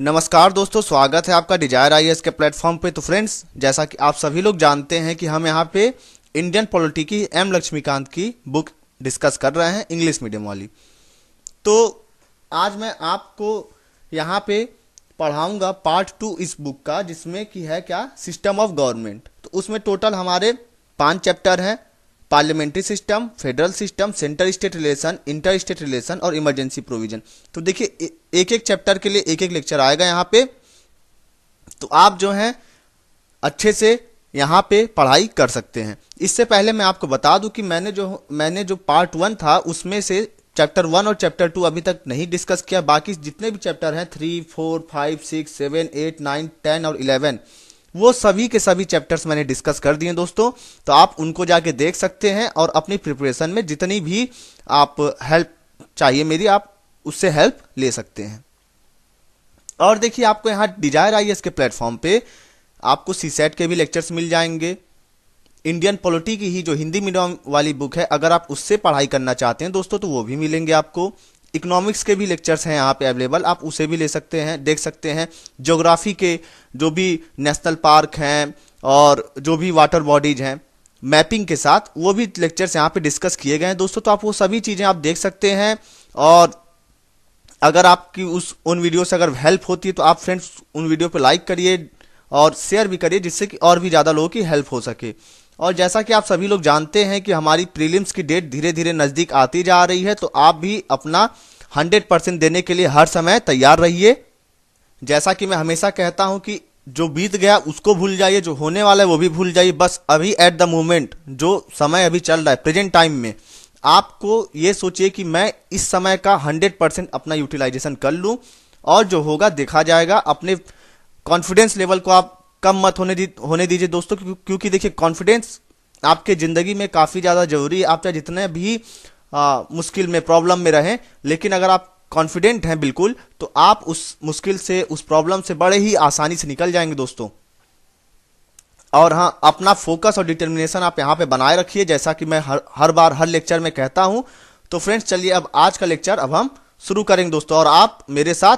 नमस्कार दोस्तों, स्वागत है आपका डिजायर आईएएस के प्लेटफॉर्म पे। तो फ्रेंड्स, जैसा कि आप सभी लोग जानते हैं कि हम यहाँ पे इंडियन पॉलिटी की एम लक्ष्मीकांत की बुक डिस्कस कर रहे हैं, इंग्लिश मीडियम वाली। तो आज मैं आपको यहाँ पे पढ़ाऊंगा पार्ट 2 इस बुक का, जिसमें कि है क्या, सिस्टम ऑफ गवर्नमेंट। तो उसमें टोटल हमारे 5 चैप्टर हैं: parliamentary system, federal system, centre state relation, inter state relation और इमरजेंसी प्रोविजन। तो देखिए, एक एक चैप्टर के लिए एक एक लेक्चर आएगा यहाँ पे। तो आप जो हैं अच्छे से यहाँ पे पढ़ाई कर सकते हैं। इससे पहले मैं आपको बता दूं कि मैंने जो पार्ट 1 था उसमें से चैप्टर 1 और चैप्टर 2 अभी तक नहीं डिस्कस किया। बाकी जितने भी चैप्टर हैं 3, 4, 5, 6, 7, 8, 9, 10 और 11, वो सभी के सभी चैप्टर्स मैंने डिस्कस कर दिए दोस्तों। तो आप उनको जाके देख सकते हैं और अपनी प्रिपरेशन में जितनी भी आप हेल्प चाहिए मेरी, आप उससे हेल्प ले सकते हैं। और देखिए, आपको यहाँ डिजायर आईएएस के प्लेटफॉर्म पे आपको सीसेट के भी लेक्चर्स मिल जाएंगे। इंडियन पॉलिटी की ही जो हिंदी मीडियम वाली बुक है, अगर आप उससे पढ़ाई करना चाहते हैं दोस्तों, तो वो भी मिलेंगे आपको। इकोनॉमिक्स के भी लेक्चर्स हैं यहाँ पे अवेलेबल, आप उसे भी ले सकते हैं, देख सकते हैं। ज्योग्राफी के जो भी नेशनल पार्क हैं और जो भी वाटर बॉडीज हैं मैपिंग के साथ, वो भी लेक्चर्स यहाँ पे डिस्कस किए गए हैं दोस्तों। तो आप वो सभी चीज़ें आप देख सकते हैं। और अगर आपकी उन वीडियो से अगर हेल्प होती है तो आप फ्रेंड्स उन वीडियो पे लाइक करिए और शेयर भी करिए, जिससे कि और भी ज़्यादा लोगों की हेल्प हो सके। और जैसा कि आप सभी लोग जानते हैं कि हमारी प्रीलिम्स की डेट धीरे धीरे नज़दीक आती जा रही है, तो आप भी अपना 100% देने के लिए हर समय तैयार रहिए। जैसा कि मैं हमेशा कहता हूं कि जो बीत गया उसको भूल जाइए, जो होने वाला है वो भी भूल जाइए। बस अभी एट द मोमेंट, जो समय अभी चल रहा है प्रेजेंट टाइम में, आपको ये सोचिए कि मैं इस समय का 100% अपना यूटिलाइजेशन कर लूं, और जो होगा देखा जाएगा। अपने कॉन्फिडेंस लेवल को आप कम मत होने दीजिए दोस्तों, क्योंकि देखिए, कॉन्फिडेंस आपके ज़िंदगी में काफ़ी ज़्यादा ज़रूरी है। आप चाहे जितने भी मुश्किल में, प्रॉब्लम में रहें, लेकिन अगर आप कॉन्फिडेंट हैं बिल्कुल, तो आप उस मुश्किल से, उस प्रॉब्लम से बड़े ही आसानी से निकल जाएंगे दोस्तों। और हाँ, अपना फोकस और डिटर्मिनेशन आप यहाँ पे बनाए रखिए, जैसा कि मैं हर बार हर लेक्चर में कहता हूँ। तो फ्रेंड्स, चलिए अब आज का लेक्चर अब हम शुरू करेंगे दोस्तों, और आप मेरे साथ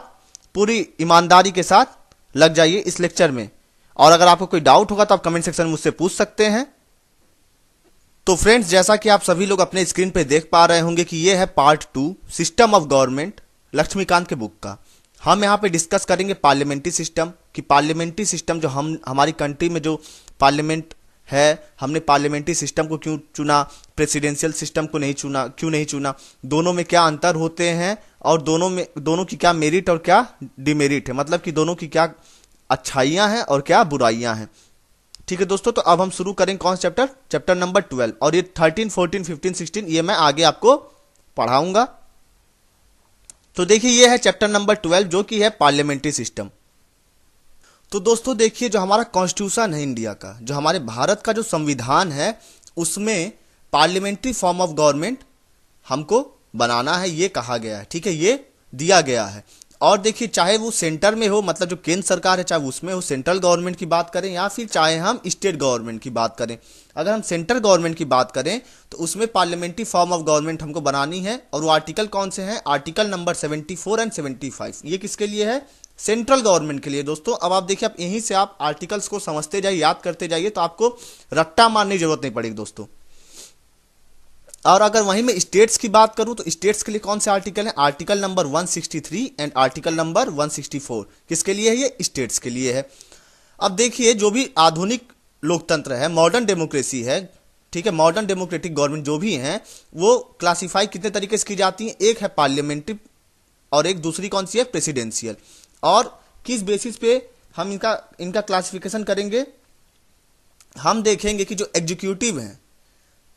पूरी ईमानदारी के साथ लग जाइए इस लेक्चर में। और अगर आपको कोई डाउट होगा तो आप कमेंट सेक्शन में मुझसे पूछ सकते हैं। तो फ्रेंड्स, जैसा कि आप सभी लोग अपने स्क्रीन पे देख पा रहे होंगे कि ये है part 2 system of government Laxmikanth के बुक का। हम यहाँ पे डिस्कस करेंगे पार्लियामेंट्री सिस्टम, कि पार्लियामेंट्री सिस्टम जो हमारी कंट्री में जो पार्लियामेंट है, हमने पार्लियामेंट्री सिस्टम को क्यों चुना, प्रेसिडेंशियल सिस्टम को नहीं चुना, क्यों नहीं चुना, दोनों में क्या अंतर होते हैं, और दोनों की क्या मेरिट और क्या डिमेरिट है, मतलब कि दोनों की क्या अच्छाइयाँ हैं और क्या बुराइयाँ हैं। ठीक है दोस्तों, तो अब हम शुरू करेंगे कौन सा चैप्टर, चैप्टर नंबर 12। और ये 13, 14, 15, 16 ये मैं आगे आपको पढ़ाऊंगा। तो देखिए, ये है चैप्टर नंबर 12, जो कि है पार्लियामेंट्री सिस्टम। तो दोस्तों देखिए, जो हमारा कॉन्स्टिट्यूशन है इंडिया का, जो हमारे भारत का जो संविधान है, उसमें पार्लियामेंट्री फॉर्म ऑफ गवर्नमेंट हमको बनाना है, ये कहा गया है। ठीक है, ये दिया गया है। और देखिए, चाहे वो सेंटर में हो, मतलब जो केंद्र सरकार है, चाहे उसमें हो, सेंट्रल गवर्नमेंट की बात करें, या फिर चाहे हम स्टेट गवर्नमेंट की बात करें। अगर हम सेंट्रल गवर्नमेंट की बात करें तो उसमें पार्लियामेंट्री फॉर्म ऑफ गवर्नमेंट हमको बनानी है। और वो आर्टिकल कौन से हैं, आर्टिकल नंबर 74 एंड 75। ये किसके लिए है, सेंट्रल गवर्नमेंट के लिए दोस्तों। अब आप देखिए, आप यहीं से आप आर्टिकल्स को समझते जाइए, याद करते जाइए, तो आपको रट्टा मारने की जरूरत नहीं पड़ेगी दोस्तों। और अगर वहीं में स्टेट्स की बात करूं तो स्टेट्स के लिए कौन से आर्टिकल हैं, article number 163 and article number 164। किसके लिए है, ये स्टेट्स के लिए है। अब देखिए, जो भी आधुनिक लोकतंत्र है, मॉडर्न डेमोक्रेसी है, ठीक है, मॉडर्न डेमोक्रेटिक गवर्नमेंट जो भी हैं, वो क्लासिफाई कितने तरीके से की जाती हैं, एक है पार्लियामेंट्री और एक दूसरी कौन सी है, प्रेसिडेंशियल। और किस बेसिस पे हम इनका क्लासिफिकेशन करेंगे, हम देखेंगे कि जो एग्जीक्यूटिव हैं,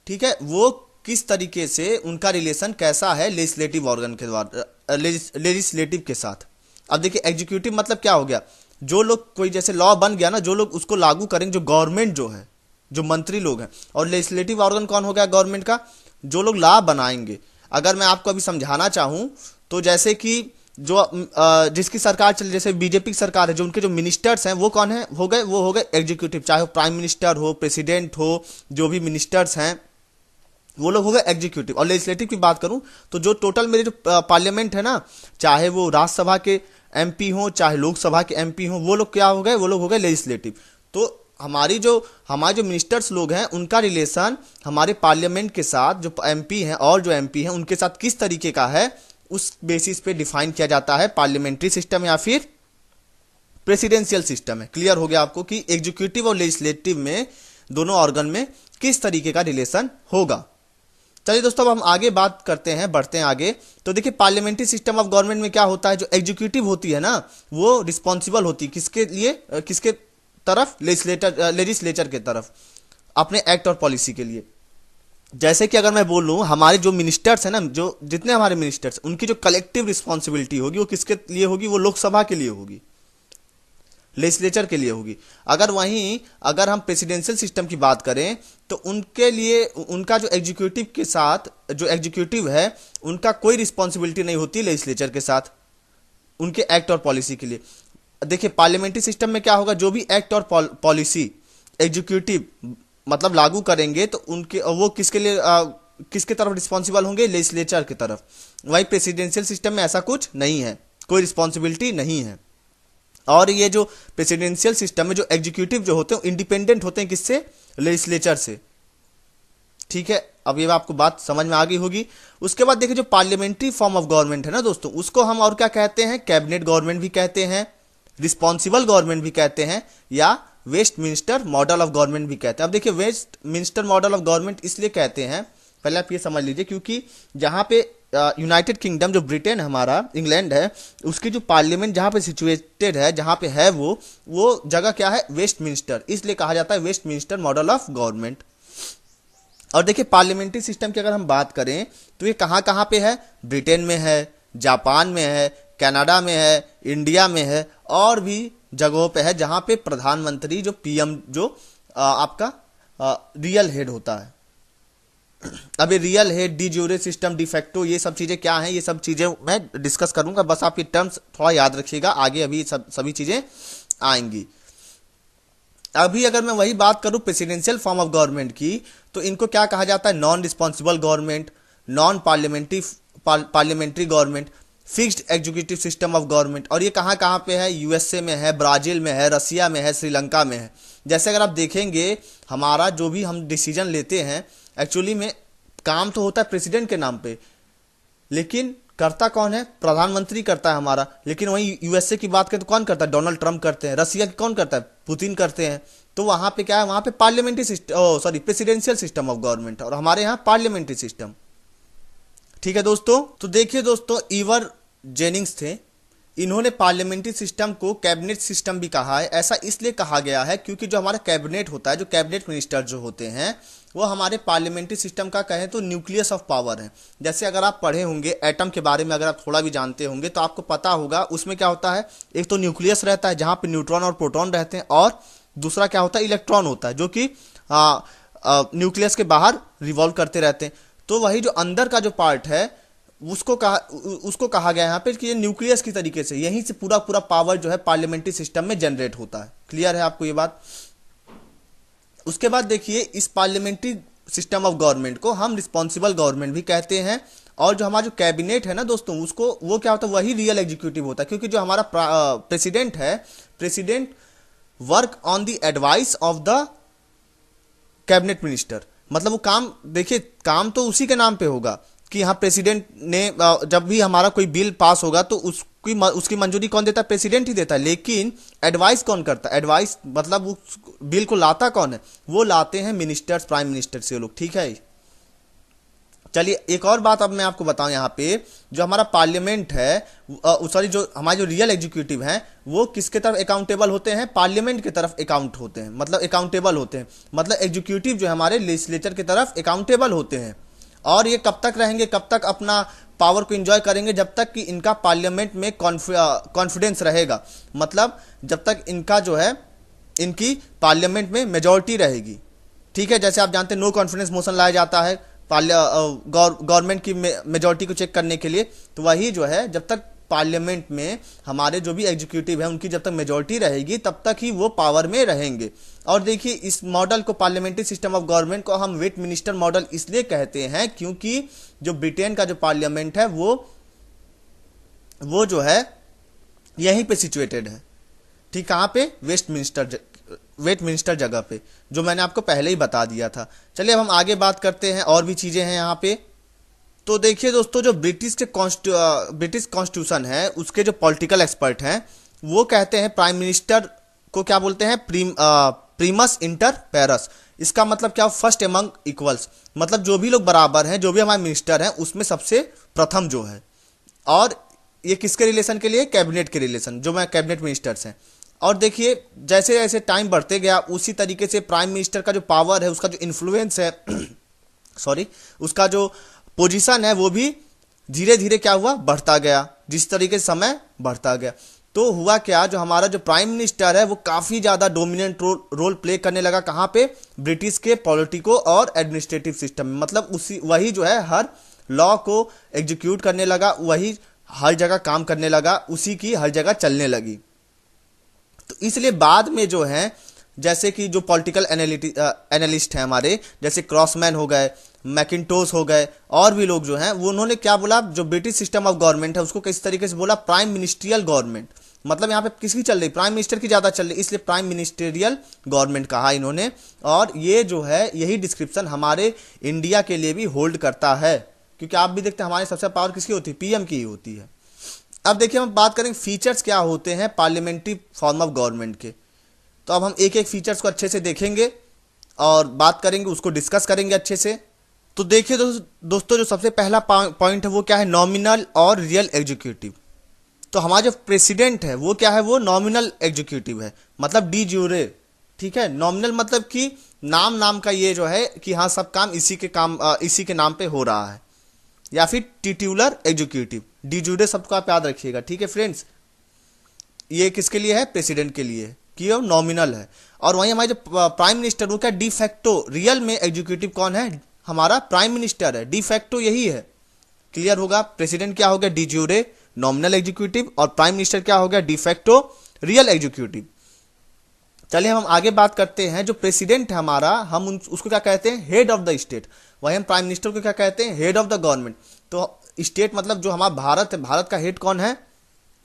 ठीक है, वो किस तरीके से उनका रिलेशन कैसा है लेजिस्लेटिव ऑर्गन के द्वारा, लेजिस्लेटिव के साथ। अब देखिए, एग्जीक्यूटिव मतलब क्या हो गया, जो लोग, कोई जैसे लॉ बन गया ना, जो लोग उसको लागू करेंगे, जो गवर्नमेंट जो है, जो मंत्री लोग हैं। और लेजिस्लेटिव ऑर्गन कौन हो गया गवर्नमेंट का, जो लोग लॉ बनाएंगे। अगर मैं आपको अभी समझाना चाहूँ तो जैसे कि जो जिसकी सरकार चल, जैसे बीजेपी की सरकार है, जो उनके जो मिनिस्टर्स हैं वो कौन है, वो हो गए एग्जीक्यूटिव। चाहे वो प्राइम मिनिस्टर हो, प्रेसिडेंट हो, जो भी मिनिस्टर्स हैं वो लोग हो गए एग्जीक्यूटिव। और लेजिस्लेटिव की बात करूं तो जो टोटल मेरे जो पार्लियामेंट है ना, चाहे वो राज्यसभा के एमपी हो चाहे लोकसभा के एमपी हो, वो लोग क्या हो गए, वो लोग हो गए लेजिस्लेटिव। तो हमारे जो मिनिस्टर्स लोग हैं उनका रिलेशन हमारे पार्लियामेंट के साथ, जो एमपी हैं और जो एमपी हैं उनके साथ किस तरीके का है, उस बेसिस पे डिफाइन किया जाता है पार्लियामेंट्री सिस्टम या फिर प्रेसिडेंशियल सिस्टम है। क्लियर हो गया आपको कि एग्जीक्यूटिव और लेजिस्लेटिव में दोनों ऑर्गन में किस तरीके का रिलेशन होगा। चलिए दोस्तों, अब हम आगे बात करते हैं, बढ़ते हैं आगे। तो देखिए पार्लियामेंट्री सिस्टम ऑफ गवर्नमेंट में क्या होता है, जो एग्जीक्यूटिव होती है ना वो रिस्पॉन्सिबल होती है किसके लिए, किसके तरफ, लेजिस्लेचर के तरफ, अपने एक्ट और पॉलिसी के लिए। जैसे कि अगर मैं बोलूं हमारे जो मिनिस्टर्स हैं ना, जो जितने हमारे मिनिस्टर्स, उनकी जो कलेक्टिव रिस्पॉन्सिबिलिटी होगी वो किसके लिए होगी, वो लोकसभा के लिए होगी, लेजिस्लेचर के लिए होगी। अगर हम प्रेसिडेंशियल सिस्टम की बात करें तो उनके लिए उनका जो एग्जीक्यूटिव के साथ, जो एग्जीक्यूटिव है उनका कोई रिस्पॉन्सिबिलिटी नहीं होती लेजिस्लेचर के साथ उनके एक्ट और पॉलिसी के लिए। देखिए पार्लियामेंट्री सिस्टम में क्या होगा, जो भी एक्ट और पॉलिसी एग्जीक्यूटिव मतलब लागू करेंगे तो उनके वो किसके लिए किसके तरफ रिस्पॉन्सिबल होंगे, लेजिस्लेचर की तरफ। वही प्रेसिडेंशियल सिस्टम में ऐसा कुछ नहीं है, कोई रिस्पॉन्सिबिलिटी नहीं है। और ये जो प्रेसिडेंशियल सिस्टम में जो एग्जीक्यूटिव जो होते हैं इंडिपेंडेंट होते हैं किससे, लेजिस्लेचर से। ठीक है, अब ये आपको बात समझ में आ गई होगी। उसके बाद देखिए जो पार्लियामेंट्री फॉर्म ऑफ गवर्नमेंट है ना दोस्तों, उसको हम और क्या कहते हैं, कैबिनेट गवर्नमेंट भी कहते हैं, रिस्पॉन्सिबल गवर्नमेंट भी कहते हैं, या वेस्टमिंस्टर मॉडल ऑफ गवर्नमेंट भी कहते हैं। अब देखिए वेस्टमिंस्टर मॉडल ऑफ गवर्नमेंट इसलिए कहते हैं, पहले आप ये समझ लीजिए, क्योंकि जहां पे यूनाइटेड किंगडम, जो ब्रिटेन हमारा, इंग्लैंड है, उसकी जो पार्लियामेंट जहां पे सिचुएटेड है, जहां पे है वो जगह क्या है, वेस्टमिंस्टर, इसलिए कहा जाता है वेस्टमिंस्टर मॉडल ऑफ गवर्नमेंट। और देखिए पार्लियामेंट्री सिस्टम की अगर हम बात करें तो ये कहाँ कहाँ पे है, ब्रिटेन में है, जापान में है, कनाडा में है, इंडिया में है, और भी जगहों पे है जहां पे प्रधानमंत्री जो पीएम जो आपका रियल हेड होता है। अब ये real head, de jure system, de facto, ये सब चीजें क्या हैं, ये सब चीजें मैं डिस्कस करूंगा, बस आप ये टर्म्स थोड़ा याद रखिएगा, आगे अभी सभी चीजें आएंगी। अभी अगर मैं वही बात करूं प्रेसिडेंशियल फॉर्म ऑफ गवर्नमेंट की, तो इनको क्या कहा जाता है, non responsible government, non parliamentary government, fixed executive system of government. और ये कहाँ कहाँ पे है, यूएसए में है, ब्राजील में है, रसिया में है, श्रीलंका में है। जैसे अगर आप देखेंगे हमारा जो भी हम डिसीजन लेते हैं, एक्चुअली में काम तो होता है प्रेसिडेंट के नाम पे, लेकिन करता कौन है, प्रधानमंत्री करता है हमारा। लेकिन वहीं यूएसए की बात करें तो कौन करता है, डोनाल्ड ट्रंप करते हैं। रसिया की कौन करता है, पुतिन करते हैं। तो वहां पे क्या है, वहां पे parliamentary system, presidential system of government, और हमारे यहाँ पार्लियामेंट्री सिस्टम। ठीक है दोस्तों, तो देखिए दोस्तों, ईवर जेनिंग्स थे, इन्होंने पार्लियामेंट्री सिस्टम को कैबिनेट सिस्टम भी कहा है। ऐसा इसलिए कहा गया है क्योंकि जो हमारा कैबिनेट होता है, जो कैबिनेट मिनिस्टर जो होते हैं, वो हमारे पार्लियामेंट्री सिस्टम का कहें तो न्यूक्लियस ऑफ पावर है। जैसे अगर आप पढ़े होंगे एटम के बारे में, अगर आप थोड़ा भी जानते होंगे तो आपको पता होगा उसमें क्या होता है, एक तो न्यूक्लियस रहता है जहां पे न्यूट्रॉन और प्रोटॉन रहते हैं, और दूसरा क्या होता है, इलेक्ट्रॉन होता है, जो कि न्यूक्लियस के बाहर रिवॉल्व करते रहते हैं। तो वही जो अंदर का जो पार्ट है उसको कहा गया यहाँ पे कि ये न्यूक्लियस की तरीके से, यहीं से पूरा पावर जो है पार्लियामेंट्री सिस्टम में जनरेट होता है। क्लियर है आपको ये बात। उसके बाद देखिए इस पार्लियामेंट्री सिस्टम ऑफ गवर्नमेंट को हम रिस्पॉन्सिबल गवर्नमेंट भी कहते हैं। और जो हमारा जो कैबिनेट है ना दोस्तों, उसको वो क्या होता है, वही रियल एग्जीक्यूटिव होता है। क्योंकि जो हमारा प्रेसिडेंट है, president work on the advice of the cabinet minister. मतलब वो काम, देखिए काम तो उसी के नाम पे होगा कि यहाँ प्रेसिडेंट ने जब भी हमारा कोई बिल पास होगा तो उसकी मंजूरी कौन देता है, प्रेसिडेंट ही देता है। लेकिन एडवाइस कौन करता है, एडवाइस मतलब उस बिल को लाता कौन है, वो लाते हैं मिनिस्टर्स, प्राइम मिनिस्टर से लोग। ठीक है, चलिए एक और बात अब मैं आपको बताऊं, यहाँ पे जो हमारा पार्लियामेंट है, सॉरी जो हमारे जो रियल एग्जीक्यूटिव हैं, वो किसके तरफ अकाउंटेबल होते हैं, पार्लियामेंट की तरफ अकाउंट होते हैं, मतलब अकाउंटेबल होते हैं। मतलब एग्जीक्यूटिव जो हमारे लेजिस्लेचर की तरफ अकाउंटेबल होते हैं। और ये कब तक रहेंगे, कब तक अपना पावर को एंजॉय करेंगे, जब तक कि इनका पार्लियामेंट में कॉन्फिडेंस रहेगा। मतलब जब तक इनका जो है, इनकी पार्लियामेंट में मेजॉरिटी रहेगी। ठीक है, जैसे आप जानते हैं नो कॉन्फिडेंस मोशन लाया जाता है गवर्नमेंट की मेजॉरिटी को चेक करने के लिए। तो वही जो है, जब तक पार्लियामेंट में हमारे जो भी एग्जीक्यूटिव है उनकी जब तक मेजॉरिटी रहेगी तब तक ही वो पावर में रहेंगे। और देखिए इस मॉडल को, पार्लियामेंट्री सिस्टम ऑफ गवर्नमेंट को हम वेस्टमिनिस्टर मॉडल इसलिए कहते हैं क्योंकि जो ब्रिटेन का जो पार्लियामेंट है वो जो है यहीं पे सिचुएटेड है। ठीक, कहाँ पे? वेस्टमिंस्टर जगह पे, जो मैंने आपको पहले ही बता दिया था। चलिए अब हम आगे बात करते हैं, और भी चीजें हैं यहाँ पे। तो देखिए दोस्तों, जो ब्रिटिश कॉन्स्टिट्यूशन है, उसके जो पॉलिटिकल एक्सपर्ट हैं वो कहते हैं प्राइम मिनिस्टर को क्या बोलते हैं? Primus inter पैरस। इसका मतलब क्या? फर्स्ट एमंग इक्वल्स, मतलब जो भी लोग बराबर हैं, जो भी हमारे मिनिस्टर हैं उसमें सबसे प्रथम जो है। और ये किसके रिलेशन के लिए? कैबिनेट के रिलेशन, जो मैं कैबिनेट मिनिस्टर्स हैं। और देखिए जैसे जैसे टाइम बढ़ते गया उसी तरीके से प्राइम मिनिस्टर का जो पावर है, उसका जो इन्फ्लुएंस है सॉरी, उसका जो पोजीशन है वो भी धीरे धीरे क्या हुआ? बढ़ता गया, जिस तरीके से समय बढ़ता गया। तो हुआ क्या, जो हमारा जो प्राइम मिनिस्टर है वो काफी ज्यादा डोमिनेंट रोल प्ले करने लगा। कहाँ पे? ब्रिटिश के पॉलिटिको और एडमिनिस्ट्रेटिव सिस्टम में। मतलब उसी वही जो है हर लॉ को एग्जीक्यूट करने लगा, वही हर जगह काम करने लगा, उसी की हर जगह चलने लगी। तो इसलिए बाद में जो है, जैसे कि जो पॉलिटिकल एनालिस्ट हैं हमारे, जैसे क्रॉसमैन हो गए, मैकिन्टोश हो गए, और भी लोग जो हैं, वो उन्होंने क्या बोला, जो ब्रिटिश सिस्टम ऑफ गवर्नमेंट है उसको किस तरीके से बोला? Prime ministerial government. मतलब यहाँ पे किसकी चल रही? प्राइम मिनिस्टर की ज्यादा चल रही, इसलिए प्राइम मिनिस्टेरियल गवर्नमेंट कहा इन्होंने। और ये जो है यही डिस्क्रिप्शन हमारे इंडिया के लिए भी होल्ड करता है, क्योंकि आप भी देखते हैं हमारी सबसे पावर किसकी होती है? पीएम की ही होती है। अब देखिए हम बात करेंगे फीचर्स क्या होते हैं पार्लियामेंट्री फॉर्म ऑफ गवर्नमेंट के। तो अब हम एक एक फीचर्स को अच्छे से देखेंगे और बात करेंगे, उसको डिस्कस करेंगे अच्छे से। तो देखिए दोस्तों, जो सबसे पहला पॉइंट है वो क्या है? नॉमिनल और रियल एग्जीक्यूटिव। तो हमारा जो प्रेसिडेंट है वो क्या है? वो नॉमिनल एग्जीक्यूटिव है, मतलब डी ज्यूरे। ठीक है, नॉमिनल मतलब कि नाम का ये जो है कि हाँ सब काम इसी के नाम पे हो रहा है। या फिर टिट्यूलर एग्जीक्यूटिव, डी ज्यूरे सबको आप याद रखिएगा। ठीक है फ्रेंड्स, ये किसके लिए है? प्रेसिडेंट के लिए, कि वो नॉमिनल है। और वहीं हमारे जो प्राइम मिनिस्टर वो क्या? डिफैक्टो। रियल में एग्जीक्यूटिव कौन है? हमारा प्राइम मिनिस्टर है, डिफैक्टो यही है। क्लियर होगा? प्रेसिडेंट क्या हो गया? डी ज्यूरे नॉमिनल एग्जीक्यूटिव, और प्राइम मिनिस्टर क्या हो गया? De facto real executive. चलिए हम आगे बात करते हैं। जो प्रेसिडेंट है हमारा, हम उसको क्या कहते हैं? Head of the state. वहीं हम प्राइम मिनिस्टर को क्या कहते हैं? Head of the government. तो स्टेट मतलब जो हमारा भारत है, भारत का हेड कौन है?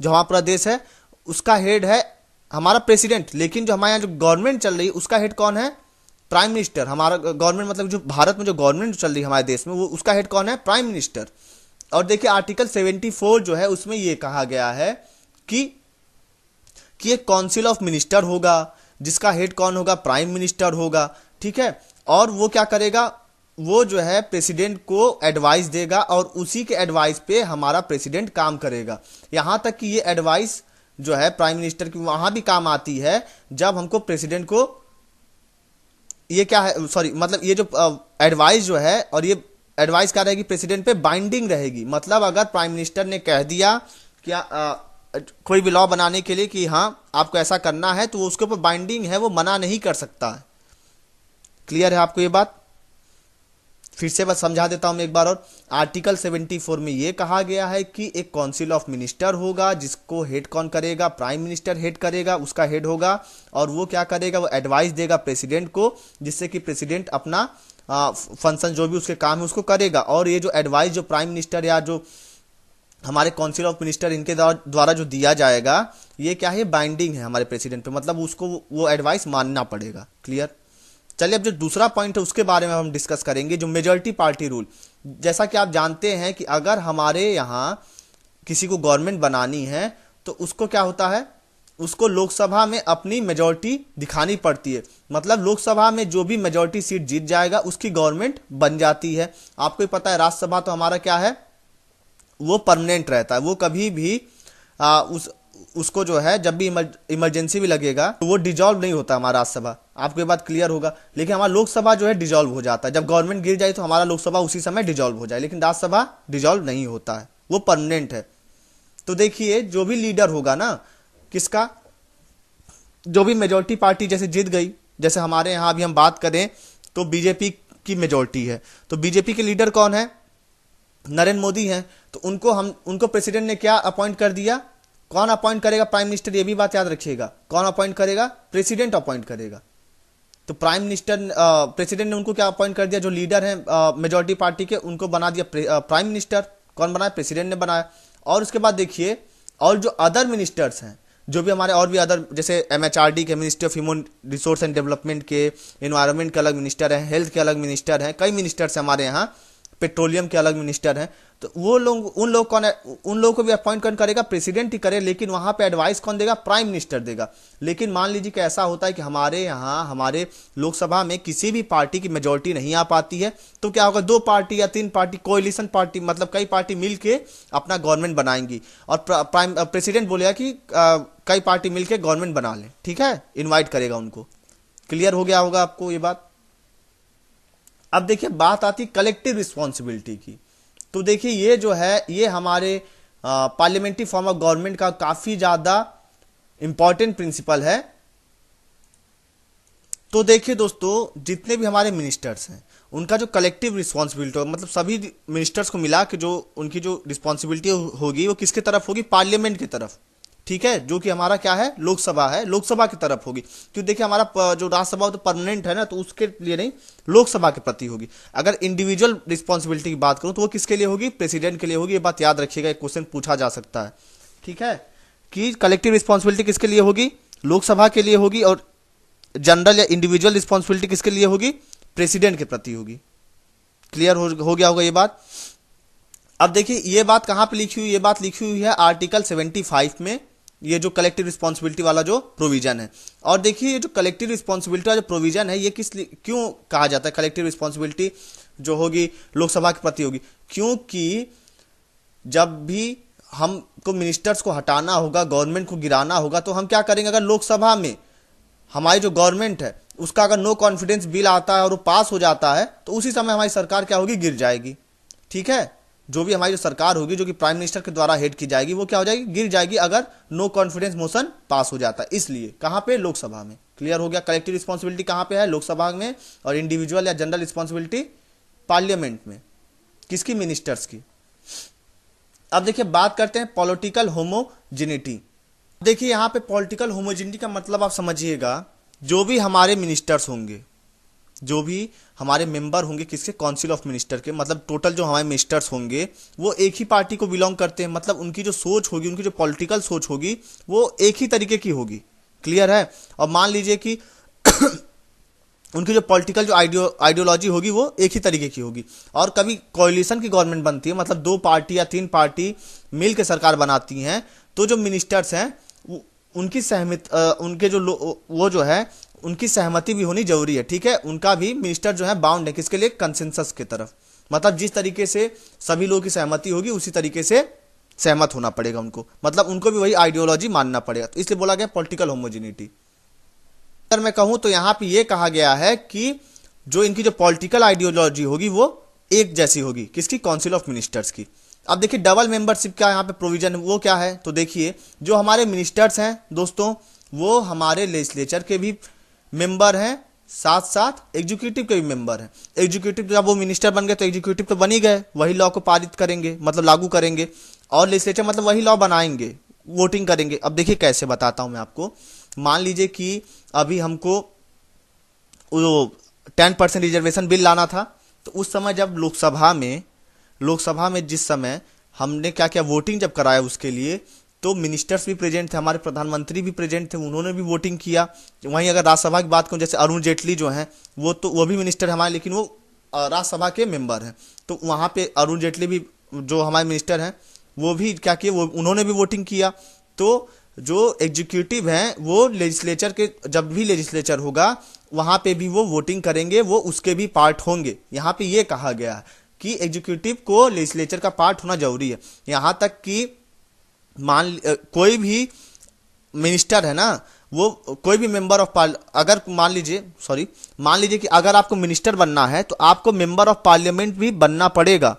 जो हमारा पूरा देश है उसका हेड है हमारा प्रेसिडेंट। लेकिन जो हमारे यहाँ जो गवर्नमेंट चल रही है उसका हेड कौन है? Prime minister. हमारा गवर्नमेंट मतलब जो भारत में जो गवर्नमेंट चल रही है हमारे देश में, वो उसका हेड कौन है? Prime minister. और देखिए आर्टिकल 74 जो है उसमें ये कहा गया है कि एक काउंसिल ऑफ मिनिस्टर होगा, जिसका हेड कौन होगा? प्राइम मिनिस्टर होगा। ठीक है, और वो क्या करेगा? वो जो है प्रेसिडेंट को एडवाइस देगा, और उसी के एडवाइस पे हमारा प्रेसिडेंट काम करेगा। यहां तक कि ये एडवाइस जो है प्राइम मिनिस्टर की वहां भी काम आती है जब हमको प्रेसिडेंट को ये क्या है, सॉरी, मतलब ये जो एडवाइस जो है, और ये एडवाइस क्या रहेगी? प्रेसिडेंट पे बाइंडिंग रहेगी। मतलब अगर प्राइम मिनिस्टर ने कह दिया क्या कोई भी लॉ बनाने के लिए कि हाँ आपको ऐसा करना है, तो उसके ऊपर बाइंडिंग है, वो मना नहीं कर सकता है। क्लियर है आपको ये बात? फिर से बस समझा देता हूं मैं एक बार और। आर्टिकल 74 में ये कहा गया है कि एक काउंसिल ऑफ मिनिस्टर होगा, जिसको हेड कौन करेगा? प्राइम मिनिस्टर हेड करेगा, उसका हेड होगा। और वो क्या करेगा? वो एडवाइस देगा प्रेसिडेंट को, जिससे कि प्रेसिडेंट अपना फंक्शन जो भी उसके काम है उसको करेगा। और ये जो एडवाइस जो प्राइम मिनिस्टर या जो हमारे काउंसिल ऑफ मिनिस्टर इनके द्वारा जो दिया जाएगा, ये क्या है? बाइंडिंग है हमारे प्रेसिडेंट पे, मतलब उसको वो एडवाइस मानना पड़ेगा। क्लियर? चलिए अब जो दूसरा पॉइंट है उसके बारे में हम डिस्कस करेंगे, जो मेजॉरिटी पार्टी रूल। जैसा कि आप जानते हैं कि अगर हमारे यहाँ किसी को गवर्नमेंट बनानी है तो उसको क्या होता है? उसको लोकसभा में अपनी मेजॉरिटी दिखानी पड़ती है। मतलब लोकसभा में जो भी मेजॉरिटी सीट जीत जाएगा उसकी गवर्नमेंट बन जाती है। आपको ही पता है राज्यसभा तो हमारा क्या है? वो परमानेंट रहता है, वो कभी भी उसको जो है जब भी इमरजेंसी भी लगेगा तो वो डिजॉल्व नहीं होता हमारा राज्यसभा। आपको ये बात क्लियर होगा? लेकिन हमारा लोकसभा जो है डिजॉल्व हो जाता है। जब गवर्नमेंट गिर जाए तो हमारा लोकसभा उसी समय डिजॉल्व हो जाए, लेकिन राज्यसभा डिजॉल्व नहीं होता है, वो परमानेंट है। तो देखिए जो भी लीडर होगा ना, किसका? जो भी मेजोरिटी पार्टी जैसे जीत गई, जैसे हमारे यहाँ अभी हम बात करें तो बीजेपी की मेजोरिटी है, तो बीजेपी के लीडर कौन है? नरेंद्र मोदी हैं। तो उनको प्रेसिडेंट ने क्या अपॉइंट कर दिया? कौन अपॉइंट करेगा? Prime minister. ये भी बात याद रखिएगा, कौन अपॉइंट करेगा? प्रेसिडेंट अपॉइंट करेगा। तो प्राइम मिनिस्टर प्रेसिडेंट ने उनको क्या अपॉइंट कर दिया? जो लीडर हैं मेजोरिटी पार्टी के, उनको बना दिया प्राइम मिनिस्टर। कौन बनाया? प्रेसिडेंट ने बनाया। और उसके बाद देखिए और जो अदर मिनिस्टर्स हैं, जो भी हमारे और भी अदर, जैसे एमएचआरडी के, ministry of human resource and development के, एनवायरनमेंट के अलग मिनिस्टर हैं, हेल्थ के अलग मिनिस्टर हैं, कई मिनिस्टर्स हमारे यहाँ, पेट्रोलियम के अलग मिनिस्टर हैं। तो वो लोग, उन लोगों को भी अपॉइंट कौन करेगा? प्रेसिडेंट ही करे, लेकिन वहां पे एडवाइस कौन देगा? प्राइम मिनिस्टर देगा। लेकिन मान लीजिए कि ऐसा होता है कि हमारे यहाँ, हमारे लोकसभा में किसी भी पार्टी की मेजोरिटी नहीं आ पाती है, तो क्या होगा? 2 पार्टी या 3 पार्टी, कोएलिशन पार्टी, मतलब कई पार्टी मिलके अपना गवर्नमेंट बनाएंगी, और प्राइम प्रेसिडेंट बोलेगा कि कई पार्टी मिलके गवर्नमेंट बना ले, ठीक है, इन्वाइट करेगा उनको। क्लियर हो गया होगा आपको ये बात? अब देखिए बात आती कलेक्टिव रिस्पॉन्सिबिलिटी की। तो देखिए ये जो है, ये हमारे पार्लियामेंट्री फॉर्म ऑफ गवर्नमेंट का काफी ज्यादा इंपॉर्टेंट प्रिंसिपल है। तो देखिए दोस्तों, जितने भी हमारे मिनिस्टर्स हैं, उनका जो कलेक्टिव रिस्पॉन्सिबिलिटी होगा, मतलब सभी मिनिस्टर्स को मिला के जो उनकी जो रिस्पॉन्सिबिलिटी होगी, वो किसके तरफ होगी? पार्लियामेंट की तरफ, ठीक है, जो कि हमारा क्या है? लोकसभा है, लोकसभा की तरफ होगी। क्योंकि देखिए हमारा जो राज्यसभा तो परमानेंट है ना, तो उसके लिए नहीं, लोकसभा के प्रति होगी। अगर इंडिविजुअल रिस्पॉन्सिबिलिटी की बात करूं तो वो किसके लिए होगी? प्रेसिडेंट के लिए होगी। ये बात याद रखिएगा, एक क्वेश्चन पूछा जा सकता है, ठीक है, कि कलेक्टिव रिस्पॉन्सिबिलिटी किसके लिए होगी? लोकसभा के लिए होगी। और जनरल या इंडिविजुअल रिस्पॉन्सिबिलिटी किसके लिए होगी? प्रेसिडेंट के प्रति होगी। क्लियर हो गया होगा ये बात? अब देखिए ये बात कहां पे लिखी हुई? ये बात लिखी हुई है आर्टिकल 75 में, ये जो कलेक्टिव रिस्पॉन्सिबिलिटी वाला जो प्रोविजन है। और देखिए ये जो कलेक्टिव रिस्पॉन्सिबिलिटी वाला जो प्रोविजन है, ये क्यों कहा जाता है कलेक्टिव रिस्पॉन्सिबिलिटी जो होगी लोकसभा के प्रति होगी? क्योंकि जब भी हमको मिनिस्टर्स को हटाना होगा, गवर्नमेंट को गिराना होगा, तो हम क्या करेंगे? अगर लोकसभा में हमारी जो गवर्नमेंट है उसका अगर नो कॉन्फिडेंस बिल आता है और वो पास हो जाता है, तो उसी समय हमारी सरकार क्या होगी? गिर जाएगी, ठीक है। जो भी हमारी जो सरकार होगी, जो कि प्राइम मिनिस्टर के द्वारा हेड की जाएगी, वो क्या हो जाएगी? गिर जाएगी, अगर नो कॉन्फिडेंस मोशन पास हो जाता है। इसलिए कहां पे? लोकसभा में। क्लियर हो गया? कलेक्टिव रिस्पॉन्सिबिलिटी कहां पे है? लोकसभा में। और इंडिविजुअल या जनरल रिस्पॉन्सिबिलिटी पार्लियामेंट में। किसकी? मिनिस्टर्स की। अब देखिए बात करते हैं पॉलिटिकल होमोजेनिटी। देखिए यहां पे पॉलिटिकल होमोजेनिटी का मतलब आप समझिएगा, जो भी हमारे मिनिस्टर्स होंगे, जो भी हमारे मेंबर होंगे किसके? काउंसिल ऑफ मिनिस्टर के, मतलब टोटल जो हमारे मिनिस्टर्स होंगे वो एक ही पार्टी को बिलोंग करते हैं, मतलब उनकी जो सोच होगी, उनकी जो पॉलिटिकल सोच होगी, वो एक ही तरीके की होगी। क्लियर है? और मान लीजिए कि उनकी जो पॉलिटिकल जो आइडियोलॉजी होगी वो एक ही तरीके की होगी। और कभी कोalition की गवर्नमेंट बनती है, मतलब 2 पार्टी या 3 पार्टी मिल के सरकार बनाती हैं, तो जो मिनिस्टर्स हैं उनकी उनके जो वो जो है उनकी सहमति भी होनी जरूरी है, ठीक है। उनका भी मिनिस्टर जो है बाउंड है किसके लिए? कंसेंसस की तरफ, मतलब जिस तरीके से सभी लोगों की सहमति होगी उसी तरीके से सहमत होना पड़ेगा उनको, मतलब उनको भी वही आइडियोलॉजी मानना पड़ेगा। तो इसलिए बोला गया पॉलिटिकल होमोजेनिटी। अगर मैं कहूं तो यहां पे ये कहा गया है कि जो इनकी जो पॉलिटिकल आइडियोलॉजी होगी वो एक जैसी होगी, किसकी? काउंसिल ऑफ मिनिस्टर्स की। अब देखिए डबल मेंबरशिप का यहाँ पे प्रोविजन है, वो क्या है? तो देखिए जो हमारे मिनिस्टर्स हैं दोस्तों, वो हमारे लेजिस्लेचर के भी मेंबर हैं, साथ साथ एग्जीक्यूटिव के भी मेंबर हैं। एग्जीक्यूटिव जब वो मिनिस्टर बन गए तो एग्जीक्यूटिव तो बन ही गए, वही लॉ को पारित करेंगे, मतलब लागू करेंगे। और लेजिस्लेचर मतलब वही लॉ बनाएंगे, वोटिंग करेंगे। अब देखिए कैसे बताता हूं मैं आपको। मान लीजिए कि अभी हमको 10% रिजर्वेशन बिल लाना था, तो उस समय जब लोकसभा में जिस समय हमने क्या क्या वोटिंग जब कराया उसके लिए, तो मिनिस्टर्स भी प्रेजेंट थे, हमारे प्रधानमंत्री भी प्रेजेंट थे, उन्होंने भी वोटिंग किया। वहीं अगर राज्यसभा की बात करूं, जैसे अरुण जेटली जो हैं, वो भी मिनिस्टर हमारे, लेकिन वो राज्यसभा के मेंबर हैं। तो वहां पे अरुण जेटली भी जो हमारे मिनिस्टर हैं, वो भी क्या किए? उन्होंने भी वोटिंग किया। तो जो एग्जीक्यूटिव हैं वो लेजिस्लेचर के, जब भी लेजिस्लेचर होगा वहां पे भी वो वोटिंग करेंगे, वो उसके भी पार्ट होंगे। यहाँ पे ये कहा गया है कि एग्जीक्यूटिव को लेजिस्लेचर का पार्ट होना जरूरी है। यहां तक कि कोई भी मिनिस्टर है ना, वो कोई भी मेंबर ऑफ अगर मान लीजिए कि अगर आपको मिनिस्टर बनना है तो आपको मेंबर ऑफ पार्लियामेंट भी बनना पड़ेगा।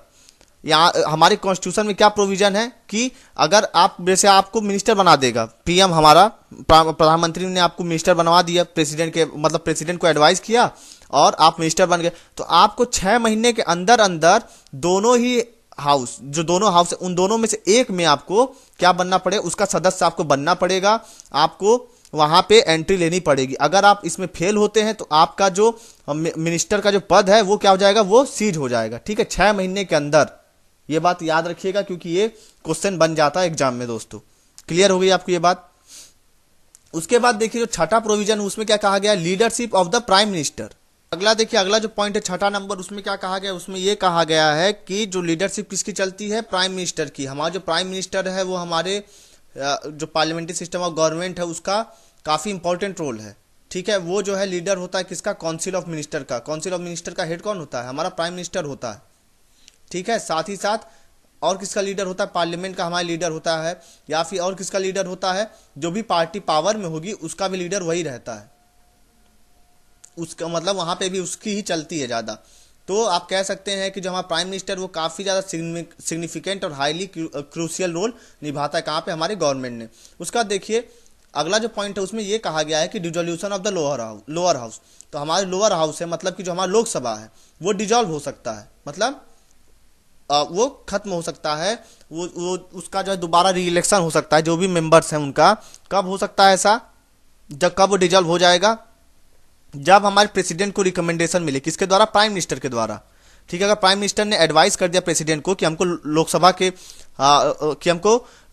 यहाँ हमारे कॉन्स्टिट्यूशन में क्या प्रोविजन है कि अगर आप, जैसे आपको मिनिस्टर बना देगा पीएम, हमारा प्रधानमंत्री ने आपको मिनिस्टर बनवा दिया, प्रेसिडेंट को एडवाइस किया और आप मिनिस्टर बन गए, तो आपको 6 महीने के अंदर अंदर दोनों ही हाउस, जो दोनों हाउस है उन दोनों में से एक में आपको क्या बनना पड़ेगा? उसका सदस्य आपको बनना पड़ेगा, आपको वहां पे एंट्री लेनी पड़ेगी। अगर आप इसमें फेल होते हैं तो आपका जो मिनिस्टर का जो पद है वो क्या हो जाएगा? वो सीज हो जाएगा, ठीक है, 6 महीने के अंदर। ये बात याद रखिएगा क्योंकि ये क्वेश्चन बन जाता है एग्जाम में दोस्तों। क्लियर हो गई आपको ये बात। उसके बाद देखिए जो छठा प्रोविजन उसमें क्या कहा गया, leadership of the prime minister. अगला देखिए, अगला जो पॉइंट है छठा नंबर, उसमें क्या कहा गया, उसमें ये कहा गया है कि जो लीडरशिप किसकी चलती है, प्राइम मिनिस्टर की। हमारा जो प्राइम मिनिस्टर है वो हमारे जो पार्लियामेंट्री सिस्टम ऑफ गवर्नमेंट है उसका काफ़ी इंपॉर्टेंट रोल है, ठीक है। वो जो है लीडर होता है किसका, काउंसिल ऑफ मिनिस्टर का। काउंसिल ऑफ मिनिस्टर का हेड कौन होता है, हमारा प्राइम मिनिस्टर होता है, ठीक है। साथ ही साथ और किसका लीडर होता है, पार्लियामेंट का हमारा लीडर होता है, या फिर और किसका लीडर होता है, जो भी पार्टी पावर में होगी उसका भी लीडर वही रहता है, उसका मतलब वहाँ पे भी उसकी ही चलती है ज़्यादा। तो आप कह सकते हैं कि जो हमारा प्राइम मिनिस्टर वो काफ़ी ज़्यादा सिग्निफिकेंट और हाईली क्रूशियल रोल निभाता है कहाँ पे, हमारे गवर्नमेंट ने। उसका देखिए अगला जो पॉइंट है उसमें ये कहा गया है कि dissolution of the lower house. तो हमारे लोअर हाउस है, मतलब कि जो हमारा लोकसभा है वो डिजॉल्व हो सकता है, मतलब वो खत्म हो सकता है, वो उसका जो है दोबारा री इलेक्शन हो सकता है, जो भी मेंबर्स हैं उनका। कब हो सकता है ऐसा, जब कब वो डिजॉल्व हो जाएगा, जब हमारे प्रेसिडेंट को रिकमेंडेशन मिले, किसके द्वारा, प्राइम मिनिस्टर के द्वारा, ठीक है। अगर प्राइम मिनिस्टर ने एडवाइस कर दिया प्रेसिडेंट को कि हमको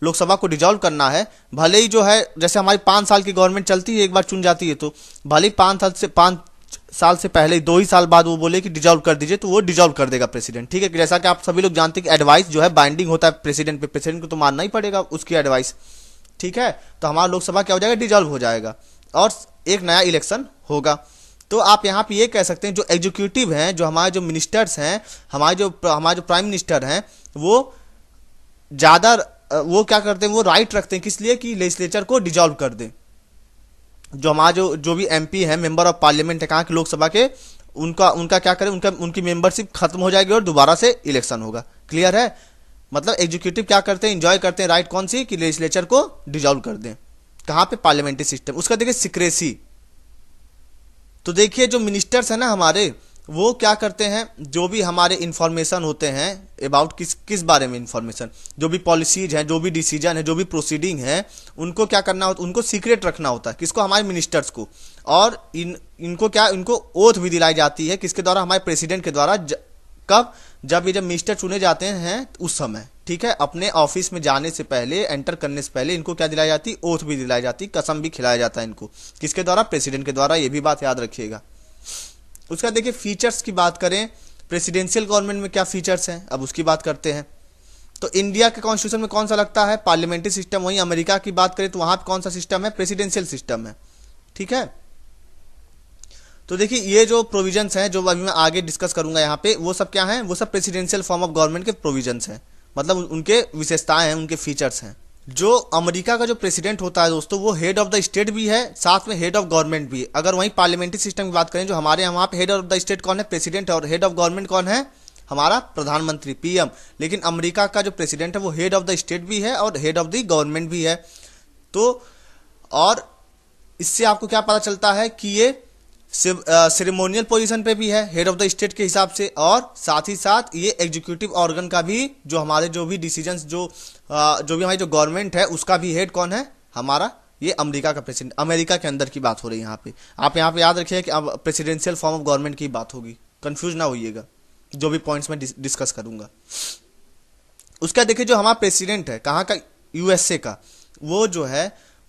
लोकसभा को डिजॉल्व करना है, भले ही जो है जैसे हमारी 5 साल की गवर्नमेंट चलती है, एक बार चुन जाती है, तो भले ही 5 साल से पहले 2 ही साल बाद वो बोले कि डिजॉल्व कर दीजिए, तो वो डिजॉल्व कर देगा प्रेसिडेंट, ठीक है। जैसा कि आप सभी लोग जानते हैं कि एडवाइस जो है बाइंडिंग होता है प्रेसिडेंट पे, प्रेसिडेंट को तो मानना ही पड़ेगा उसकी एडवाइस, ठीक है। तो हमारा लोकसभा क्या हो जाएगा, डिजॉल्व हो जाएगा और एक नया इलेक्शन होगा। तो आप यहाँ पे ये कह सकते हैं जो एग्जीक्यूटिव हैं, जो हमारे जो मिनिस्टर्स हैं, हमारे जो प्राइम मिनिस्टर हैं, वो ज़्यादा वो क्या करते हैं, वो राइट रखते हैं किस लिए कि लेजिस्लेचर को डिजॉल्व कर दें। जो हमारा जो भी एमपी है, मेंबर ऑफ पार्लियामेंट है कहाँ के, लोकसभा के, उनका क्या करें, उनकी मेंबरशिप खत्म हो जाएगी और दोबारा से इलेक्शन होगा। क्लियर है, मतलब एग्जीक्यूटिव क्या करते हैं, इंजॉय करते हैं राइट कौन सी, कि लेजिस्लेचर को डिजॉल्व कर दें, कहाँ पे, पार्लियामेंट्री सिस्टम। उसका देखिए सिक्रेसी। तो देखिए जो मिनिस्टर्स हैं ना हमारे, वो क्या करते हैं, जो भी हमारे इंफॉर्मेशन होते हैं अबाउट किस बारे में इंफॉर्मेशन, जो भी पॉलिसीज हैं, जो भी डिसीजन है, जो भी प्रोसीडिंग है, उनको क्या करना होता है, उनको सीक्रेट रखना होता है, किसको, हमारे मिनिस्टर्स को। और इनको ओथ भी दिलाई जाती है, किसके द्वारा, हमारे प्रेसिडेंट के द्वारा। कब, जब मिनिस्टर चुने जाते हैं उस समय, ठीक है। अपने ऑफिस में जाने से पहले, एंटर करने से पहले इनको क्या दिलाई जाती, ओथ भी दिलाई जाती, कसम भी खिलाया जाता है इनको, किसके द्वारा, प्रेसिडेंट के द्वारा। ये भी बात याद रखिएगा। उसका देखिए फीचर्स की बात करें, प्रेसिडेंशियल गवर्नमेंट में क्या फीचर्स हैं, अब उसकी बात करते हैं। तो इंडिया के कॉन्स्टिट्यूशन में कौन सा लगता है, पार्लियामेंट्री सिस्टम। वहीं अमेरिका की बात करें तो वहां पे कौन सा सिस्टम है, प्रेसिडेंशियल सिस्टम है, ठीक है। तो देखिए ये जो प्रोविजंस हैं, जो अभी मैं आगे डिस्कस करूंगा यहाँ पे, वो सब क्या हैं, वो सब प्रेसिडेंशियल फॉर्म ऑफ गवर्नमेंट के प्रोविजंस हैं, मतलब उनके विशेषताएं हैं, उनके फीचर्स हैं। जो अमेरिका का जो प्रेसिडेंट होता है दोस्तों, वो हेड ऑफ द स्टेट भी है, साथ में हेड ऑफ गवर्नमेंट भी है। अगर वहीं पार्लियामेंट्री सिस्टम की बात करें, जो हमारे यहाँ पे हेड ऑफ द स्टेट कौन है, प्रेसिडेंट है, और हेड ऑफ गवर्नमेंट कौन है, हमारा प्रधानमंत्री, पीएम। लेकिन अमेरिका का जो प्रेसिडेंट है वो हेड ऑफ द स्टेट भी है और हेड ऑफ द गवर्नमेंट भी है। तो और इससे आपको क्या पता चलता है कि ये सेरेमोनियल पोजीशन पे भी है हेड ऑफ द स्टेट के हिसाब से, और साथ ही साथ ये एग्जीक्यूटिव ऑर्गन का भी, जो हमारे जो भी डिसीजंस, जो भी हमारी जो गवर्नमेंट है उसका भी हेड कौन है, हमारा ये अमेरिका का प्रेसिडेंट। अमेरिका के अंदर की बात हो रही है यहाँ पे। आप यहाँ पे याद रखिए कि अब प्रेसिडेंशियल फॉर्म ऑफ गवर्नमेंट की बात होगी, कंफ्यूज ना होइएगा जो भी पॉइंट्स में डिस्कस करूंगा। उसका देखिए जो हमारा प्रेसिडेंट है कहाँ का, यूएसए का, वो जो है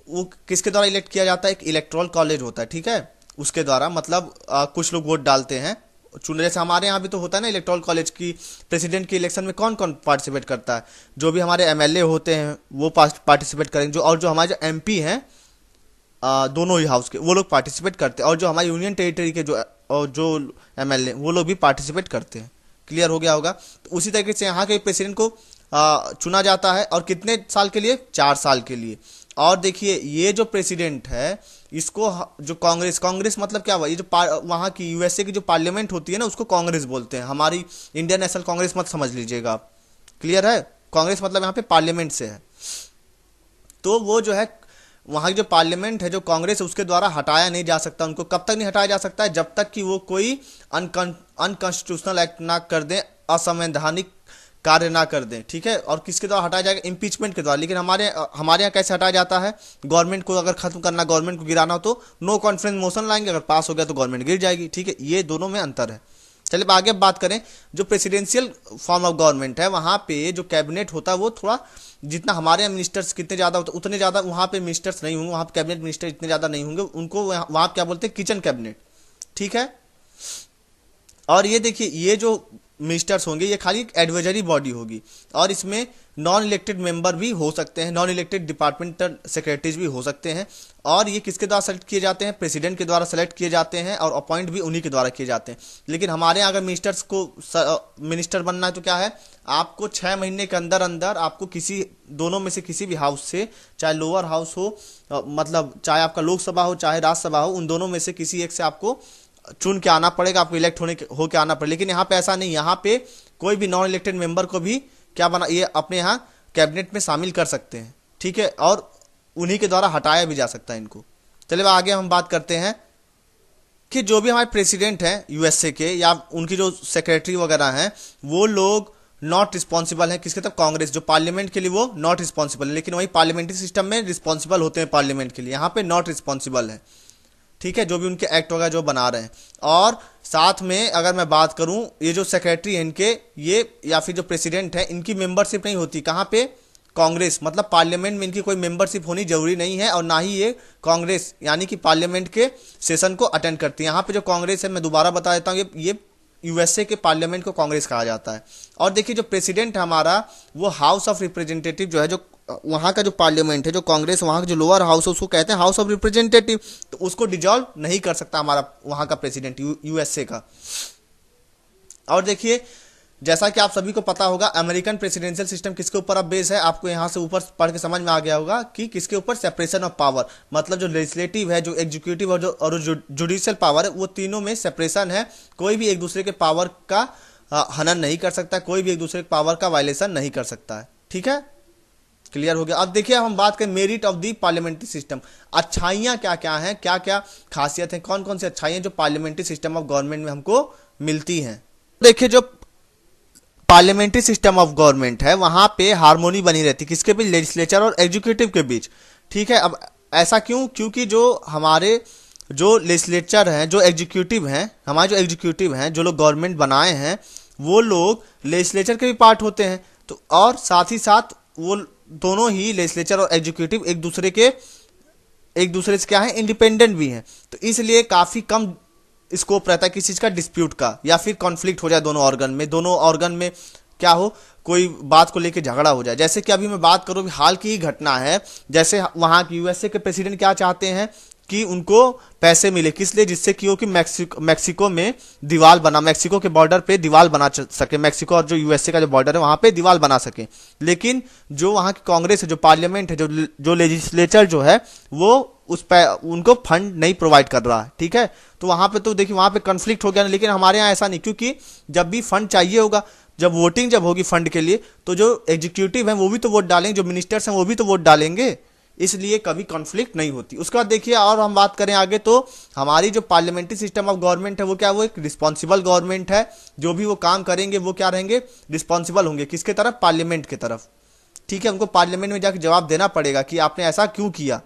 वो किसके द्वारा इलेक्ट किया जाता है, एक इलेक्टोरल कॉलेज होता है, ठीक है, उसके द्वारा। मतलब कुछ लोग वोट डालते हैं चुन, जैसे हमारे यहाँ भी तो होता है ना इलेक्टोरल कॉलेज की, प्रेसिडेंट के इलेक्शन में कौन कौन पार्टिसिपेट करता है, जो भी हमारे एमएलए होते हैं वो पार्टिसिपेट करेंगे, जो और जो हमारे जो एमपी हैं दोनों ही हाउस के, वो लोग पार्टिसिपेट करते हैं, और जो हमारे यूनियन टेरिटरी के जो एमएलए वो लोग भी पार्टिसिपेट करते हैं। क्लियर हो गया होगा। तो उसी तरीके से यहाँ के प्रेसिडेंट को चुना जाता है, और कितने साल के लिए, 4 साल के लिए। और देखिए ये जो प्रेसिडेंट है, इसको जो कांग्रेस मतलब क्या हुआ, ये जो वहाँ की यूएसए की जो पार्लियामेंट होती है ना, उसको कांग्रेस बोलते हैं। हमारी इंडियन नेशनल कांग्रेस मत समझ लीजिएगा आप, क्लियर है। कांग्रेस मतलब यहाँ पे पार्लियामेंट से है। तो वो जो है वहाँ की जो पार्लियामेंट है, जो कांग्रेस है, उसके द्वारा हटाया नहीं जा सकता। उनको कब तक नहीं हटाया जा सकता है, जब तक कि वो कोई अनकॉन्स्टिट्यूशनल एक्ट ना कर दें, असंवैधानिक कार्य ना कर दें, ठीक है। और किसके द्वारा हटाया जाएगा, इम्पीचमेंट के द्वारा। लेकिन हमारे यहाँ कैसे हटाया जाता है, गवर्नमेंट को अगर खत्म करना, गवर्नमेंट को गिराना हो तो नो कॉन्फिडेंस मोशन लाएंगे, अगर पास हो गया तो गवर्नमेंट गिर जाएगी, ठीक है। ये दोनों में अंतर है। चलिए अब आगे बात करें। जो प्रेसिडेंशियल फॉर्म ऑफ गवर्नमेंट है वहाँ पे जो कैबिनेट होता है वो थोड़ा, जितना हमारे यहाँ मिनिस्टर्स कितने ज़्यादा होते उतने ज़्यादा वहाँ पे मिनिस्टर्स नहीं होंगे, वहाँ पे कैबिनेट मिनिस्टर इतने ज़्यादा नहीं होंगे, उनको वहाँ क्या बोलते हैं, किचन कैबिनेट। ठीक है। और ये देखिए, ये जो मिनिस्टर्स होंगे ये खाली एक एडवाइजरी बॉडी होगी, और इसमें नॉन इलेक्टेड मेंबर भी हो सकते हैं, नॉन इलेक्टेड डिपार्टमेंटल सेक्रेटरीज भी हो सकते हैं। और ये किसके द्वारा सेलेक्ट किए जाते हैं, प्रेसिडेंट के द्वारा सेलेक्ट किए जाते हैं, और अपॉइंट भी उन्हीं के द्वारा किए जाते हैं। लेकिन हमारे यहाँ अगर मिनिस्टर्स को मिनिस्टर बनना है तो क्या है, आपको 6 महीने के अंदर अंदर आपको किसी दोनों में से किसी भी हाउस से, चाहे लोअर हाउस हो, मतलब चाहे आपका लोकसभा हो चाहे राज्यसभा हो, उन दोनों में से किसी एक से आपको चुन के आना पड़ेगा, आपको इलेक्ट हो के आना पड़ेगा। लेकिन यहाँ पे ऐसा नहीं, यहाँ पे कोई भी नॉन इलेक्टेड मेंबर को भी क्या बना, ये अपने यहाँ कैबिनेट में शामिल कर सकते हैं। ठीक है। और उन्हीं के द्वारा हटाया भी जा सकता है इनको। चलिए आगे हम बात करते हैं कि जो भी हमारे प्रेसिडेंट हैं यूएसए के, या उनकी जो सेक्रेटरी वगैरह हैं, वो लोग नॉट रिस्पॉन्सिबल हैं किसके तरफ, कांग्रेस। जो पार्लियामेंट के लिए वो नॉट रिस्पॉन्सिबल है, लेकिन वही पार्लियामेंट्री सिस्टम में रिस्पॉन्सिबल होते हैं पार्लियामेंट के लिए, यहाँ पे नॉट रिस्पॉन्सिबल है। ठीक है। जो भी उनके एक्ट वगैरह जो बना रहे हैं। और साथ में अगर मैं बात करूं, ये जो सेक्रेटरी है इनके, ये या फिर जो प्रेसिडेंट है, इनकी मेंबरशिप नहीं होती कहाँ पे, कांग्रेस। मतलब पार्लियामेंट में इनकी कोई मेंबरशिप होनी जरूरी नहीं है, और ना ही ये कांग्रेस यानी कि पार्लियामेंट के सेशन को अटेंड करती है। यहाँ पे जो कांग्रेस है, मैं दोबारा बता देता हूँ, ये यूएसए के पार्लियामेंट को कांग्रेस कहा जाता है। और देखिए जो प्रेसिडेंट है हमारा, वो हाउस ऑफ रिप्रेजेंटेटिव जो है, जो वहाँ का जो पार्लियामेंट है, जो कांग्रेस वहाँ का जो लोअर हाउस है उसको कहते हैं हाउस ऑफ रिप्रेजेंटेटिव, तो उसको डिजॉल्व नहीं कर सकता हमारा वहाँ का प्रेसिडेंट यूएसए का। और देखिए जैसा कि आप सभी को पता होगा, अमेरिकन प्रेसिडेंशियल सिस्टम किसके ऊपर अब बेस है, आपको यहाँ से ऊपर पढ़ के समझ में आ गया होगा कि किसके ऊपर, सेपरेशन ऑफ पावर। मतलब जो लेजिस्लेटिव है, जो एग्जीक्यूटिव और जो जुडिशियल पावर है, वो तीनों में सेपरेशन है। कोई भी एक दूसरे के पावर का हनन नहीं कर सकता, कोई भी एक दूसरे के पावर का वायलेशन नहीं कर सकता है। ठीक है, क्लियर हो गया। अब देखिए हम बात करें merit of the parliamentary system. अच्छाइयाँ क्या क्या हैं, क्या क्या खासियत है, कौन कौन सी अच्छाइयाँ जो पार्लियामेंट्री सिस्टम ऑफ गवर्नमेंट में हमको मिलती हैं। देखिए जो पार्लियामेंट्री सिस्टम ऑफ गवर्नमेंट है, वहां पे हार्मोनी बनी रहती है किसके बीच, लेजिस्लेचर और एग्जीक्यूटिव के बीच। ठीक है। अब ऐसा क्यों, क्योंकि जो हमारे जो लेजिस्लेचर हैं, जो एग्जीक्यूटिव हैं, हमारे जो एग्जीक्यूटिव हैं, जो लोग गवर्नमेंट बनाए हैं, वो लोग लेजिस्लेचर के भी पार्ट होते हैं। तो और साथ ही साथ वो दोनों ही लेजिस्लेचर और एग्जीक्यूटिव एक दूसरे से क्या है, इंडिपेंडेंट भी हैं। तो इसलिए काफी कम स्कोप रहता है किसी चीज का डिस्प्यूट का, या फिर कॉन्फ्लिक्ट हो जाए दोनों ऑर्गन में क्या हो, कोई बात को लेकर झगड़ा हो जाए। जैसे कि अभी मैं बात करूं, हाल की ही घटना है, जैसे वहां की यूएसए के प्रेसिडेंट क्या चाहते हैं कि उनको पैसे मिले, किस लिए, जिससे कि वो कि मैक्सिको में दीवार बना, मैक्सिको के बॉर्डर पे दीवार बना सके, मैक्सिको और जो यूएसए का जो बॉर्डर है वहां पे दीवार बना सके। लेकिन जो वहां की कांग्रेस है, जो पार्लियामेंट है, जो लेजिस्लेचर जो है, वो उस पर उनको फंड नहीं प्रोवाइड कर रहा है। ठीक है। तो वहां पे तो देखिए वहां पे कॉन्फ्लिक्ट हो गया। लेकिन हमारे यहाँ ऐसा नहीं, क्योंकि जब भी फंड चाहिए होगा, जब वोटिंग जब होगी फंड के लिए, तो जो एग्जीक्यूटिव है वो भी तो वोट डालेंगे, जो मिनिस्टर्स हैं वो भी तो वोट डालेंगे, इसलिए कभी कॉन्फ्लिक्ट नहीं होती। उसके बाद देखिए और हम बात करें आगे, तो हमारी जो पार्लियामेंट्री सिस्टम ऑफ गवर्नमेंट है वो क्या, वो एक रिस्पॉन्सिबल गवर्नमेंट है। जो भी वो काम करेंगे वो क्या रहेंगे, रिस्पॉन्सिबल होंगे किसके तरफ, पार्लियामेंट की तरफ। ठीक है। उनको पार्लियामेंट में जाकर जवाब देना पड़ेगा कि आपने ऐसा क्यों किया।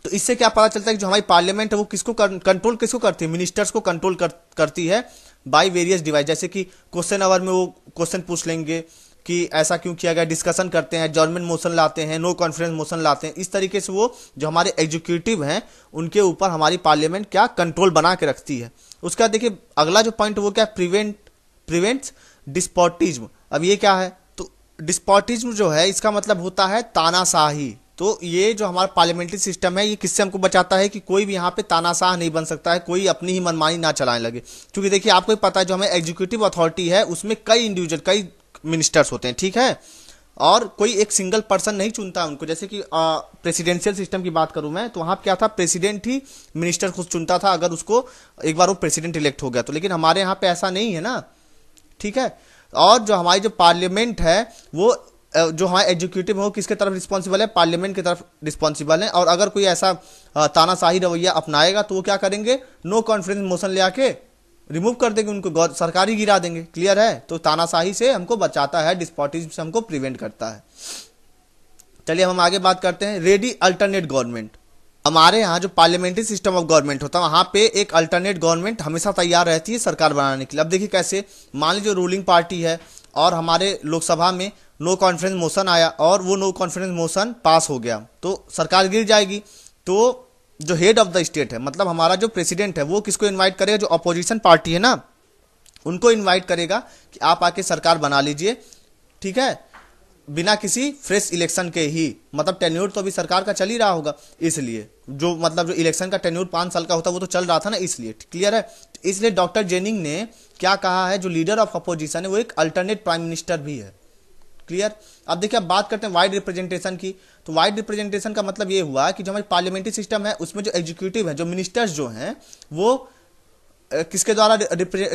तो इससे क्या पता चलता है कि जो हमारी पार्लियामेंट है वो कंट्रोल किसको करती है, मिनिस्टर्स को कंट्रोल करती है बाय वेरियस डिवाइस। जैसे कि क्वेश्चन आवर में वो क्वेश्चन पूछ लेंगे कि ऐसा क्यों किया गया, डिस्कशन करते हैं, जॉइंटमेंट मोशन लाते हैं, नो कॉन्फिडेंस मोशन लाते हैं। इस तरीके से वो जो हमारे एग्जीक्यूटिव हैं उनके ऊपर हमारी पार्लियामेंट क्या कंट्रोल बना के रखती है। उसका देखिए अगला जो पॉइंट वो क्या, प्रिवेंट्स डिस्पोटिज्म। अब ये क्या है, तो डिस्पोटिज्म जो है इसका मतलब होता है तानाशाही। तो ये जो हमारा पार्लियामेंट्री सिस्टम है ये किससे हमको बचाता है कि कोई भी यहाँ पे तानाशाह नहीं बन सकता है, कोई अपनी ही मनमानी ना चलाने लगे। क्योंकि देखिए आपको पता है जो हमें एग्जीक्यूटिव अथॉरिटी है उसमें कई इंडिविजुअल, कई मिनिस्टर्स होते हैं। ठीक है। और कोई एक सिंगल पर्सन नहीं चुनता उनको। जैसे कि प्रेसिडेंशियल सिस्टम की बात करूं मैं, तो वहां क्या था, प्रेसिडेंट ही मिनिस्टर खुद चुनता था अगर उसको एक बार वो प्रेसिडेंट इलेक्ट हो गया तो। लेकिन हमारे यहाँ पे ऐसा नहीं है ना। ठीक है। और जो हमारी जो पार्लियामेंट है वो जो हमारा एग्जीक्यूटिव है वो किसके तरफ रिस्पॉन्सिबल है, पार्लियामेंट की तरफ रिस्पॉन्सिबल है। और अगर कोई ऐसा तानाशाही रवैया अपनाएगा तो वो क्या करेंगे, नो कॉन्फिडेंस मोशन ले आके रिमूव कर देंगे, उनको सरकार ही गिरा देंगे। क्लियर है। तो तानाशाही से हमको बचाता है, डिस्पोटिज्म से हमको प्रिवेंट करता है। चलिए हम आगे बात करते हैं रेडी अल्टरनेट गवर्नमेंट। हमारे यहाँ जो पार्लियामेंट्री सिस्टम ऑफ गवर्नमेंट होता है वहाँ पे एक अल्टरनेट गवर्नमेंट हमेशा तैयार रहती है सरकार बनाने के लिए। अब देखिए कैसे, मान लीजिए रूलिंग पार्टी है और हमारे लोकसभा में नो कॉन्फिडेंस मोशन आया और वो नो कॉन्फिडेंस मोशन पास हो गया तो सरकार गिर जाएगी। तो जो हेड ऑफ द स्टेट है, मतलब हमारा जो प्रेसिडेंट है, वो किसको इन्वाइट करेगा? जो अपोजिशन पार्टी है ना, उनको इन्वाइट करेगा कि आप आके सरकार बना लीजिए, ठीक है, बिना किसी फ्रेश इलेक्शन के ही। मतलब टेन्योर तो अभी सरकार का चल ही रहा होगा, इसलिए जो मतलब जो इलेक्शन का टेन्योर 5 साल का होता है वो तो चल रहा था ना, इसलिए क्लियर है। तो इसलिए डॉक्टर जेनिंग ने क्या कहा है, जो लीडर ऑफ अपोजिशन है वो एक अल्टरनेट प्राइम मिनिस्टर भी है, क्लियर। अब देखिए, अब बात करते हैं वाइड रिप्रेजेंटेशन की। तो वाइड रिप्रेजेंटेशन का मतलब ये हुआ कि जो हमारी पार्लियामेंट्री सिस्टम है उसमें जो एग्जीक्यूटिव है, जो मिनिस्टर्स जो हैं, वो किसके द्वारा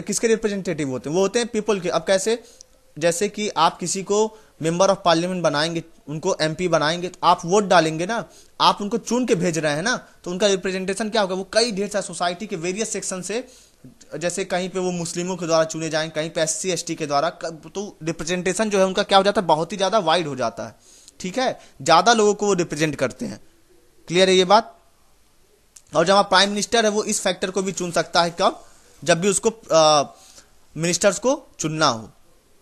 किसके रिप्रेजेंटेटिव होते हैं? वो होते हैं पीपल के। अब कैसे? जैसे कि आप किसी को मेंबर ऑफ पार्लियामेंट बनाएंगे, उनको एमपी बनाएंगे, तो आप वोट डालेंगे ना, आप उनको चुन के भेज रहे हैं ना, तो उनका रिप्रेजेंटेशन क्या होगा? वो कई ढेर सारे सोसाइटी के वेरियस सेक्शन से, जैसे कहीं पे वो मुस्लिमों के द्वारा चुने जाएंगे, कहीं पे एससी एसटी के द्वारा, तो रिप्रेजेंटेशन जो है उनका क्या हो जाता है? बहुत ही ज्यादा वाइड हो जाता है, ठीक है, ज्यादा लोगों को वो रिप्रेजेंट करते हैं, क्लियर है ये बात। और जब हमारा प्राइम मिनिस्टर है वो इस फैक्टर को भी चुन सकता है, कब? जब भी उसको मिनिस्टर्स को चुनना हो,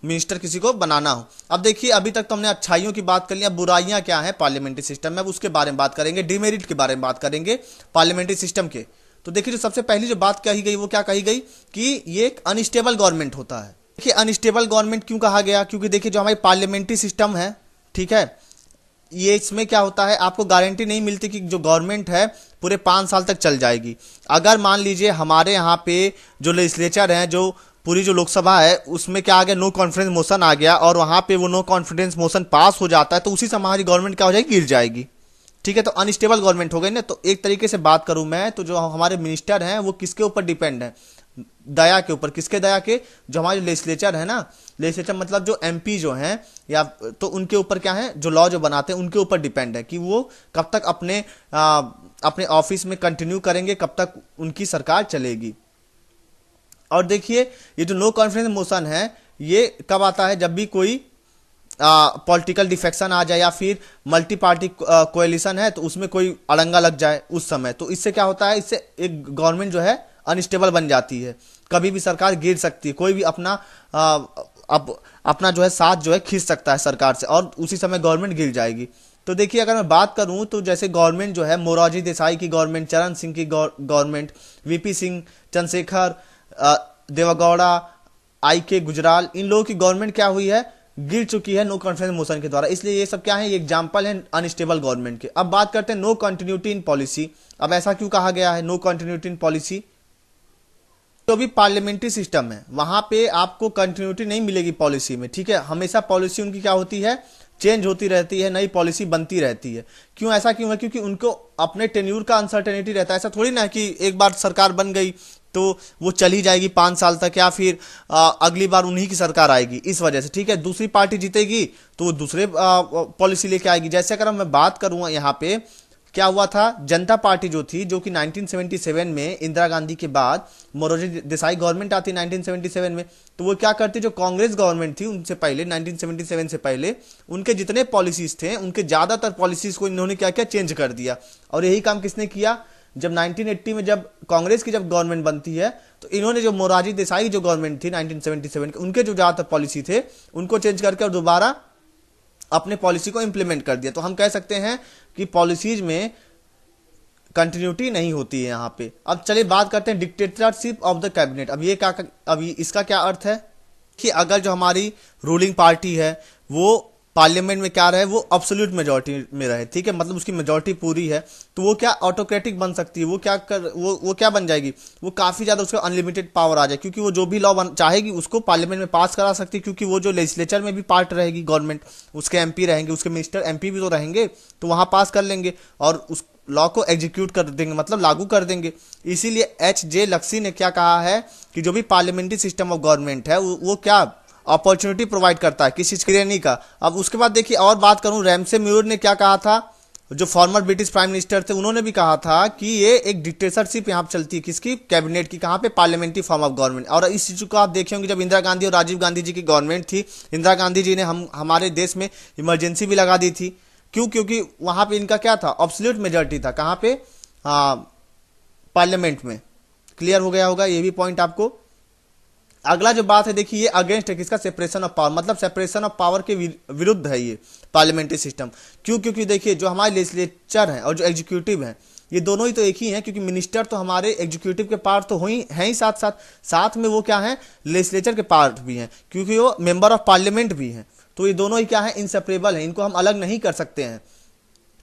मिनिस्टर किसी को बनाना हो। अब देखिए, अभी तक तो हमने अच्छाइयों की बात कर ली, अब बुराइयां क्या है पार्लियामेंट्री सिस्टम में, अब उसके बारे में बात करेंगे, डिमेरिट के बारे में बात करेंगे पार्लियामेंट्री सिस्टम के। तो देखिए, जो सबसे पहली जो बात कही गई वो क्या कही गई कि ये एक अनस्टेबल गवर्नमेंट होता है। देखिए, अनस्टेबल गवर्नमेंट क्यों कहा गया? क्योंकि देखिए, जो हमारी पार्लियामेंट्री सिस्टम है, ठीक है, ये इसमें क्या होता है, आपको गारंटी नहीं मिलती कि जो गवर्नमेंट है पूरे 5 साल तक चल जाएगी। अगर मान लीजिए हमारे यहाँ पे जो लेजिस्लेचर है, जो पूरी जो लोकसभा है, उसमें क्या आ गया? नो कॉन्फिडेंस मोशन आ गया और वहां पे वो नो कॉन्फिडेंस मोशन पास हो जाता है, तो उसी समय हमारी गवर्नमेंट क्या हो जाएगी? गिर जाएगी, ठीक है। तो अनस्टेबल गवर्नमेंट हो गई ना। तो एक तरीके से बात करूं मैं, तो जो हमारे मिनिस्टर हैं वो किसके ऊपर डिपेंड है? दया के ऊपर। किसके दया के? जो हमारे लेजिस्लेचर है ना, लेजिस्लेचर मतलब जो एमपी जो हैं, या तो उनके ऊपर क्या है, जो लॉ जो बनाते हैं उनके ऊपर डिपेंड है कि वो कब तक अपने ऑफिस में कंटिन्यू करेंगे, कब तक उनकी सरकार चलेगी। और देखिए, ये जो नो कॉन्फिडेंस मोशन है ये कब आता है? जब भी कोई पॉलिटिकल डिफेक्शन आ जाए या फिर मल्टी पार्टी कोएलिशन है तो उसमें कोई अड़ंगा लग जाए उस समय। तो इससे क्या होता है? इससे एक गवर्नमेंट जो है अनस्टेबल बन जाती है, कभी भी सरकार गिर सकती है, कोई भी अपना जो है साथ जो है खींच सकता है सरकार से और उसी समय गवर्नमेंट गिर जाएगी। तो देखिए, अगर मैं बात करूं तो जैसे गवर्नमेंट जो है, मोरारजी देसाई की गवर्नमेंट, चरण सिंह की गवर्नमेंट, वीपी सिंह, चंद्रशेखर, देवगौड़ा, आई के गुजराल, इन लोगों की गवर्नमेंट क्या हुई है? गिर चुकी है नो कॉन्फिडेंस मोशन के द्वारा। इसलिए ये सब क्या है? ये एग्जांपल है अनस्टेबल गवर्नमेंट के। अब बात करते हैं नो कंटिन्यूटी इन पॉलिसी। अब ऐसा क्यों कहा गया है नो कंटिन्यूटी इन पॉलिसी? जो भी पार्लियामेंट्री सिस्टम है वहां पे आपको कंटिन्यूटी नहीं मिलेगी पॉलिसी में, ठीक है। हमेशा पॉलिसी उनकी क्या होती है? चेंज होती रहती है, नई पॉलिसी बनती रहती है। क्यों? ऐसा क्यों है? क्योंकि उनको अपने टेन्यूर का अनसर्टेनिटी रहता है। ऐसा थोड़ी ना कि एक बार सरकार बन गई तो वो चली जाएगी 5 साल तक, या फिर अगली बार उन्हीं की सरकार आएगी इस वजह से, ठीक है। दूसरी पार्टी जीतेगी तो वो दूसरे पॉलिसी लेके आएगी। जैसे अगर मैं बात करूं यहाँ पे क्या हुआ था, जनता पार्टी जो थी, जो कि 1977 में इंदिरा गांधी के बाद मोरारजी देसाई गवर्नमेंट आती 1977 में, तो वो क्या करती, जो कांग्रेस गवर्नमेंट थी उनसे पहले 1977 से पहले उनके जितने पॉलिसीज थे उनके ज्यादातर पॉलिसीज को इन्होंने क्या किया? चेंज कर दिया। और यही काम किसने किया? जब 1980 में जब कांग्रेस की जब गवर्नमेंट बनती है तो इन्होंने जो मोरारजी देसाई जो गवर्नमेंट थी 1977 के, उनके जो ज्यादातर पॉलिसी थे उनको चेंज करके और दोबारा अपने पॉलिसी को इंप्लीमेंट कर दिया। तो हम कह सकते हैं कि पॉलिसीज में कंटिन्यूटी नहीं होती है यहाँ पे। अब चलिए बात करते हैं डिक्टेटरशिप ऑफ द कैबिनेट। अब इसका क्या अर्थ है कि अगर जो हमारी रूलिंग पार्टी है वो पार्लियामेंट में क्या रहे, वो अब्सोल्यूट मेजोरिटी में रहे, ठीक है, मतलब उसकी मेजोरिटी पूरी है, तो वो क्या ऑटोक्रेटिक बन सकती है? वो क्या बन जाएगी? वो काफी ज्यादा उसका अनलिमिटेड पावर आ जाए, क्योंकि वो जो भी लॉ चाहेगी उसको पार्लियामेंट में पास करा सकती है, क्योंकि वो जो लेजिस्लेचर में भी पार्ट रहेगी गवर्नमेंट, उसके एमपी रहेंगे, उसके मिनिस्टर एमपी भी तो रहेंगे, तो वहां पास कर लेंगे और उस लॉ को एग्जीक्यूट कर देंगे, मतलब लागू कर देंगे। इसीलिए एच.जे. लक्सी ने क्या कहा है कि जो भी पार्लियामेंट्री सिस्टम ऑफ गवर्नमेंट है वो क्या अपॉर्चुनिटी प्रोवाइड करता है, किसी चीज के लिए नहीं का। अब उसके बाद देखिए और बात करूं, रैमसे म्यूर ने क्या कहा था, जो फॉर्मर ब्रिटिश प्राइम मिनिस्टर थे, उन्होंने भी कहा था कि ये एक डिक्टेटरशिप यहाँ चलती है, किसकी? कैबिनेट की। कहाँ पे? Parliamentary form of government. और इस चीज को आप देखे होंगे, जब इंदिरा गांधी और राजीव गांधी जी की गवर्नमेंट थी, इंदिरा गांधी जी ने हमारे देश में इमरजेंसी भी लगा दी थी, क्यों? क्योंकि वहां पे इनका क्या था, ऑब्सोल्यूट मेजॉरिटी था। कहाँ पे? पार्लियामेंट में। क्लियर हो गया होगा ये भी पॉइंट आपको। अगला जो बात है देखिए, ये अगेंस्ट है किसका? सेपरेशन ऑफ पावर, मतलब सेपरेशन ऑफ पावर के विरुद्ध है ये पार्लियामेंट्री सिस्टम। क्यों? क्योंकि देखिए जो हमारे लेजिस्लेचर हैं और जो एग्जीक्यूटिव हैं, ये दोनों ही तो एक ही हैं, क्योंकि मिनिस्टर तो हमारे एग्जीक्यूटिव के पार्ट तो हैं ही, साथ साथ साथ में वो क्या है, लेजिस्लेचर के पार्ट भी हैं, क्योंकि वो मेंबर ऑफ पार्लियामेंट भी हैं। तो ये दोनों ही क्या है, इनसेपरेबल है, इनको हम अलग नहीं कर सकते हैं।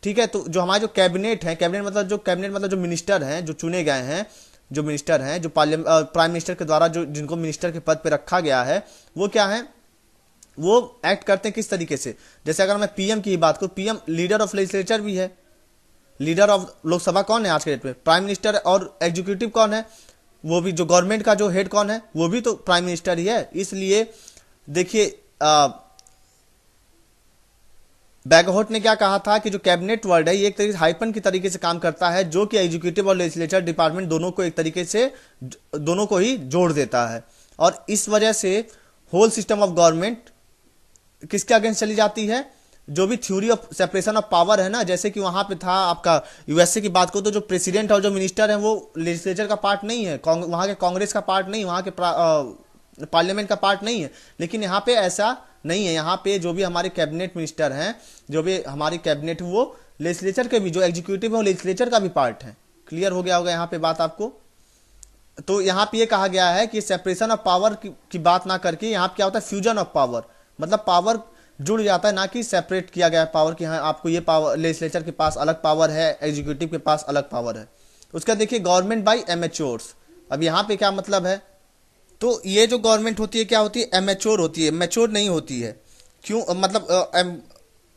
ठीक है, तो जो हमारे जो कैबिनेट है, कैबिनेट मतलब जो मिनिस्टर हैं, जो चुने गए हैं, जो मिनिस्टर हैं, जो प्राइम मिनिस्टर के द्वारा जो जिनको मिनिस्टर के पद पे रखा गया है, वो क्या है, वो एक्ट करते हैं किस तरीके से? जैसे अगर मैं पीएम की बात करूं, पीएम लीडर ऑफ लेजिस्लेचर भी है। लीडर ऑफ लोकसभा कौन है आज के डेट में? Prime minister. और एग्जीक्यूटिव कौन है? वो भी जो गवर्नमेंट का जो हेड कौन है, वो भी तो प्राइम मिनिस्टर ही है। इसलिए देखिए बैगहॉट ने क्या कहा था कि जो कैबिनेट वर्ड है ये एक तरीके से हाइपन की तरीके से काम करता है, जो कि एग्जीक्यूटिव और लेजिस्लेचर डिपार्टमेंट दोनों को एक तरीके से दोनों को ही जोड़ देता है। और इस वजह से होल सिस्टम ऑफ गवर्नमेंट किसके अगेंस्ट चली जाती है? जो भी theory of separation of power है ना, जैसे कि वहां पे था आपका यूएसए की बात करो तो जो प्रेसिडेंट और जो मिनिस्टर है वो लेजिस्लेचर का पार्ट नहीं है, वहां के कांग्रेस का पार्ट नहीं, वहां के पार्लियामेंट का पार्ट नहीं है। लेकिन यहाँ पे ऐसा नहीं है, यहाँ पे जो भी हमारे कैबिनेट मिनिस्टर हैं, जो भी हमारी कैबिनेट, वो लेजिस्लेचर के भी, जो एग्जीक्यूटिव है वो लेजिस्लेचर का भी पार्ट है। क्लियर हो गया होगा यहाँ पे बात आपको। तो यहाँ पे ये कहा गया है कि सेपरेशन ऑफ पावर की बात ना करके यहाँ पे क्या होता है, फ्यूजन ऑफ पावर, मतलब पावर जुड़ जाता है, ना कि सेपरेट किया गया है पावर की। हाँ आपको ये पावर, लेजिस्लेचर के पास अलग पावर है, एग्जीक्यूटिव के पास अलग पावर है। उसका देखिए गवर्नमेंट बाई एमेच्योर्स। अब यहाँ पे क्या मतलब है? तो ये जो गवर्नमेंट होती है क्या होती है? एमेच्योर होती है, मैच्योर नहीं होती है। क्यों? मतलब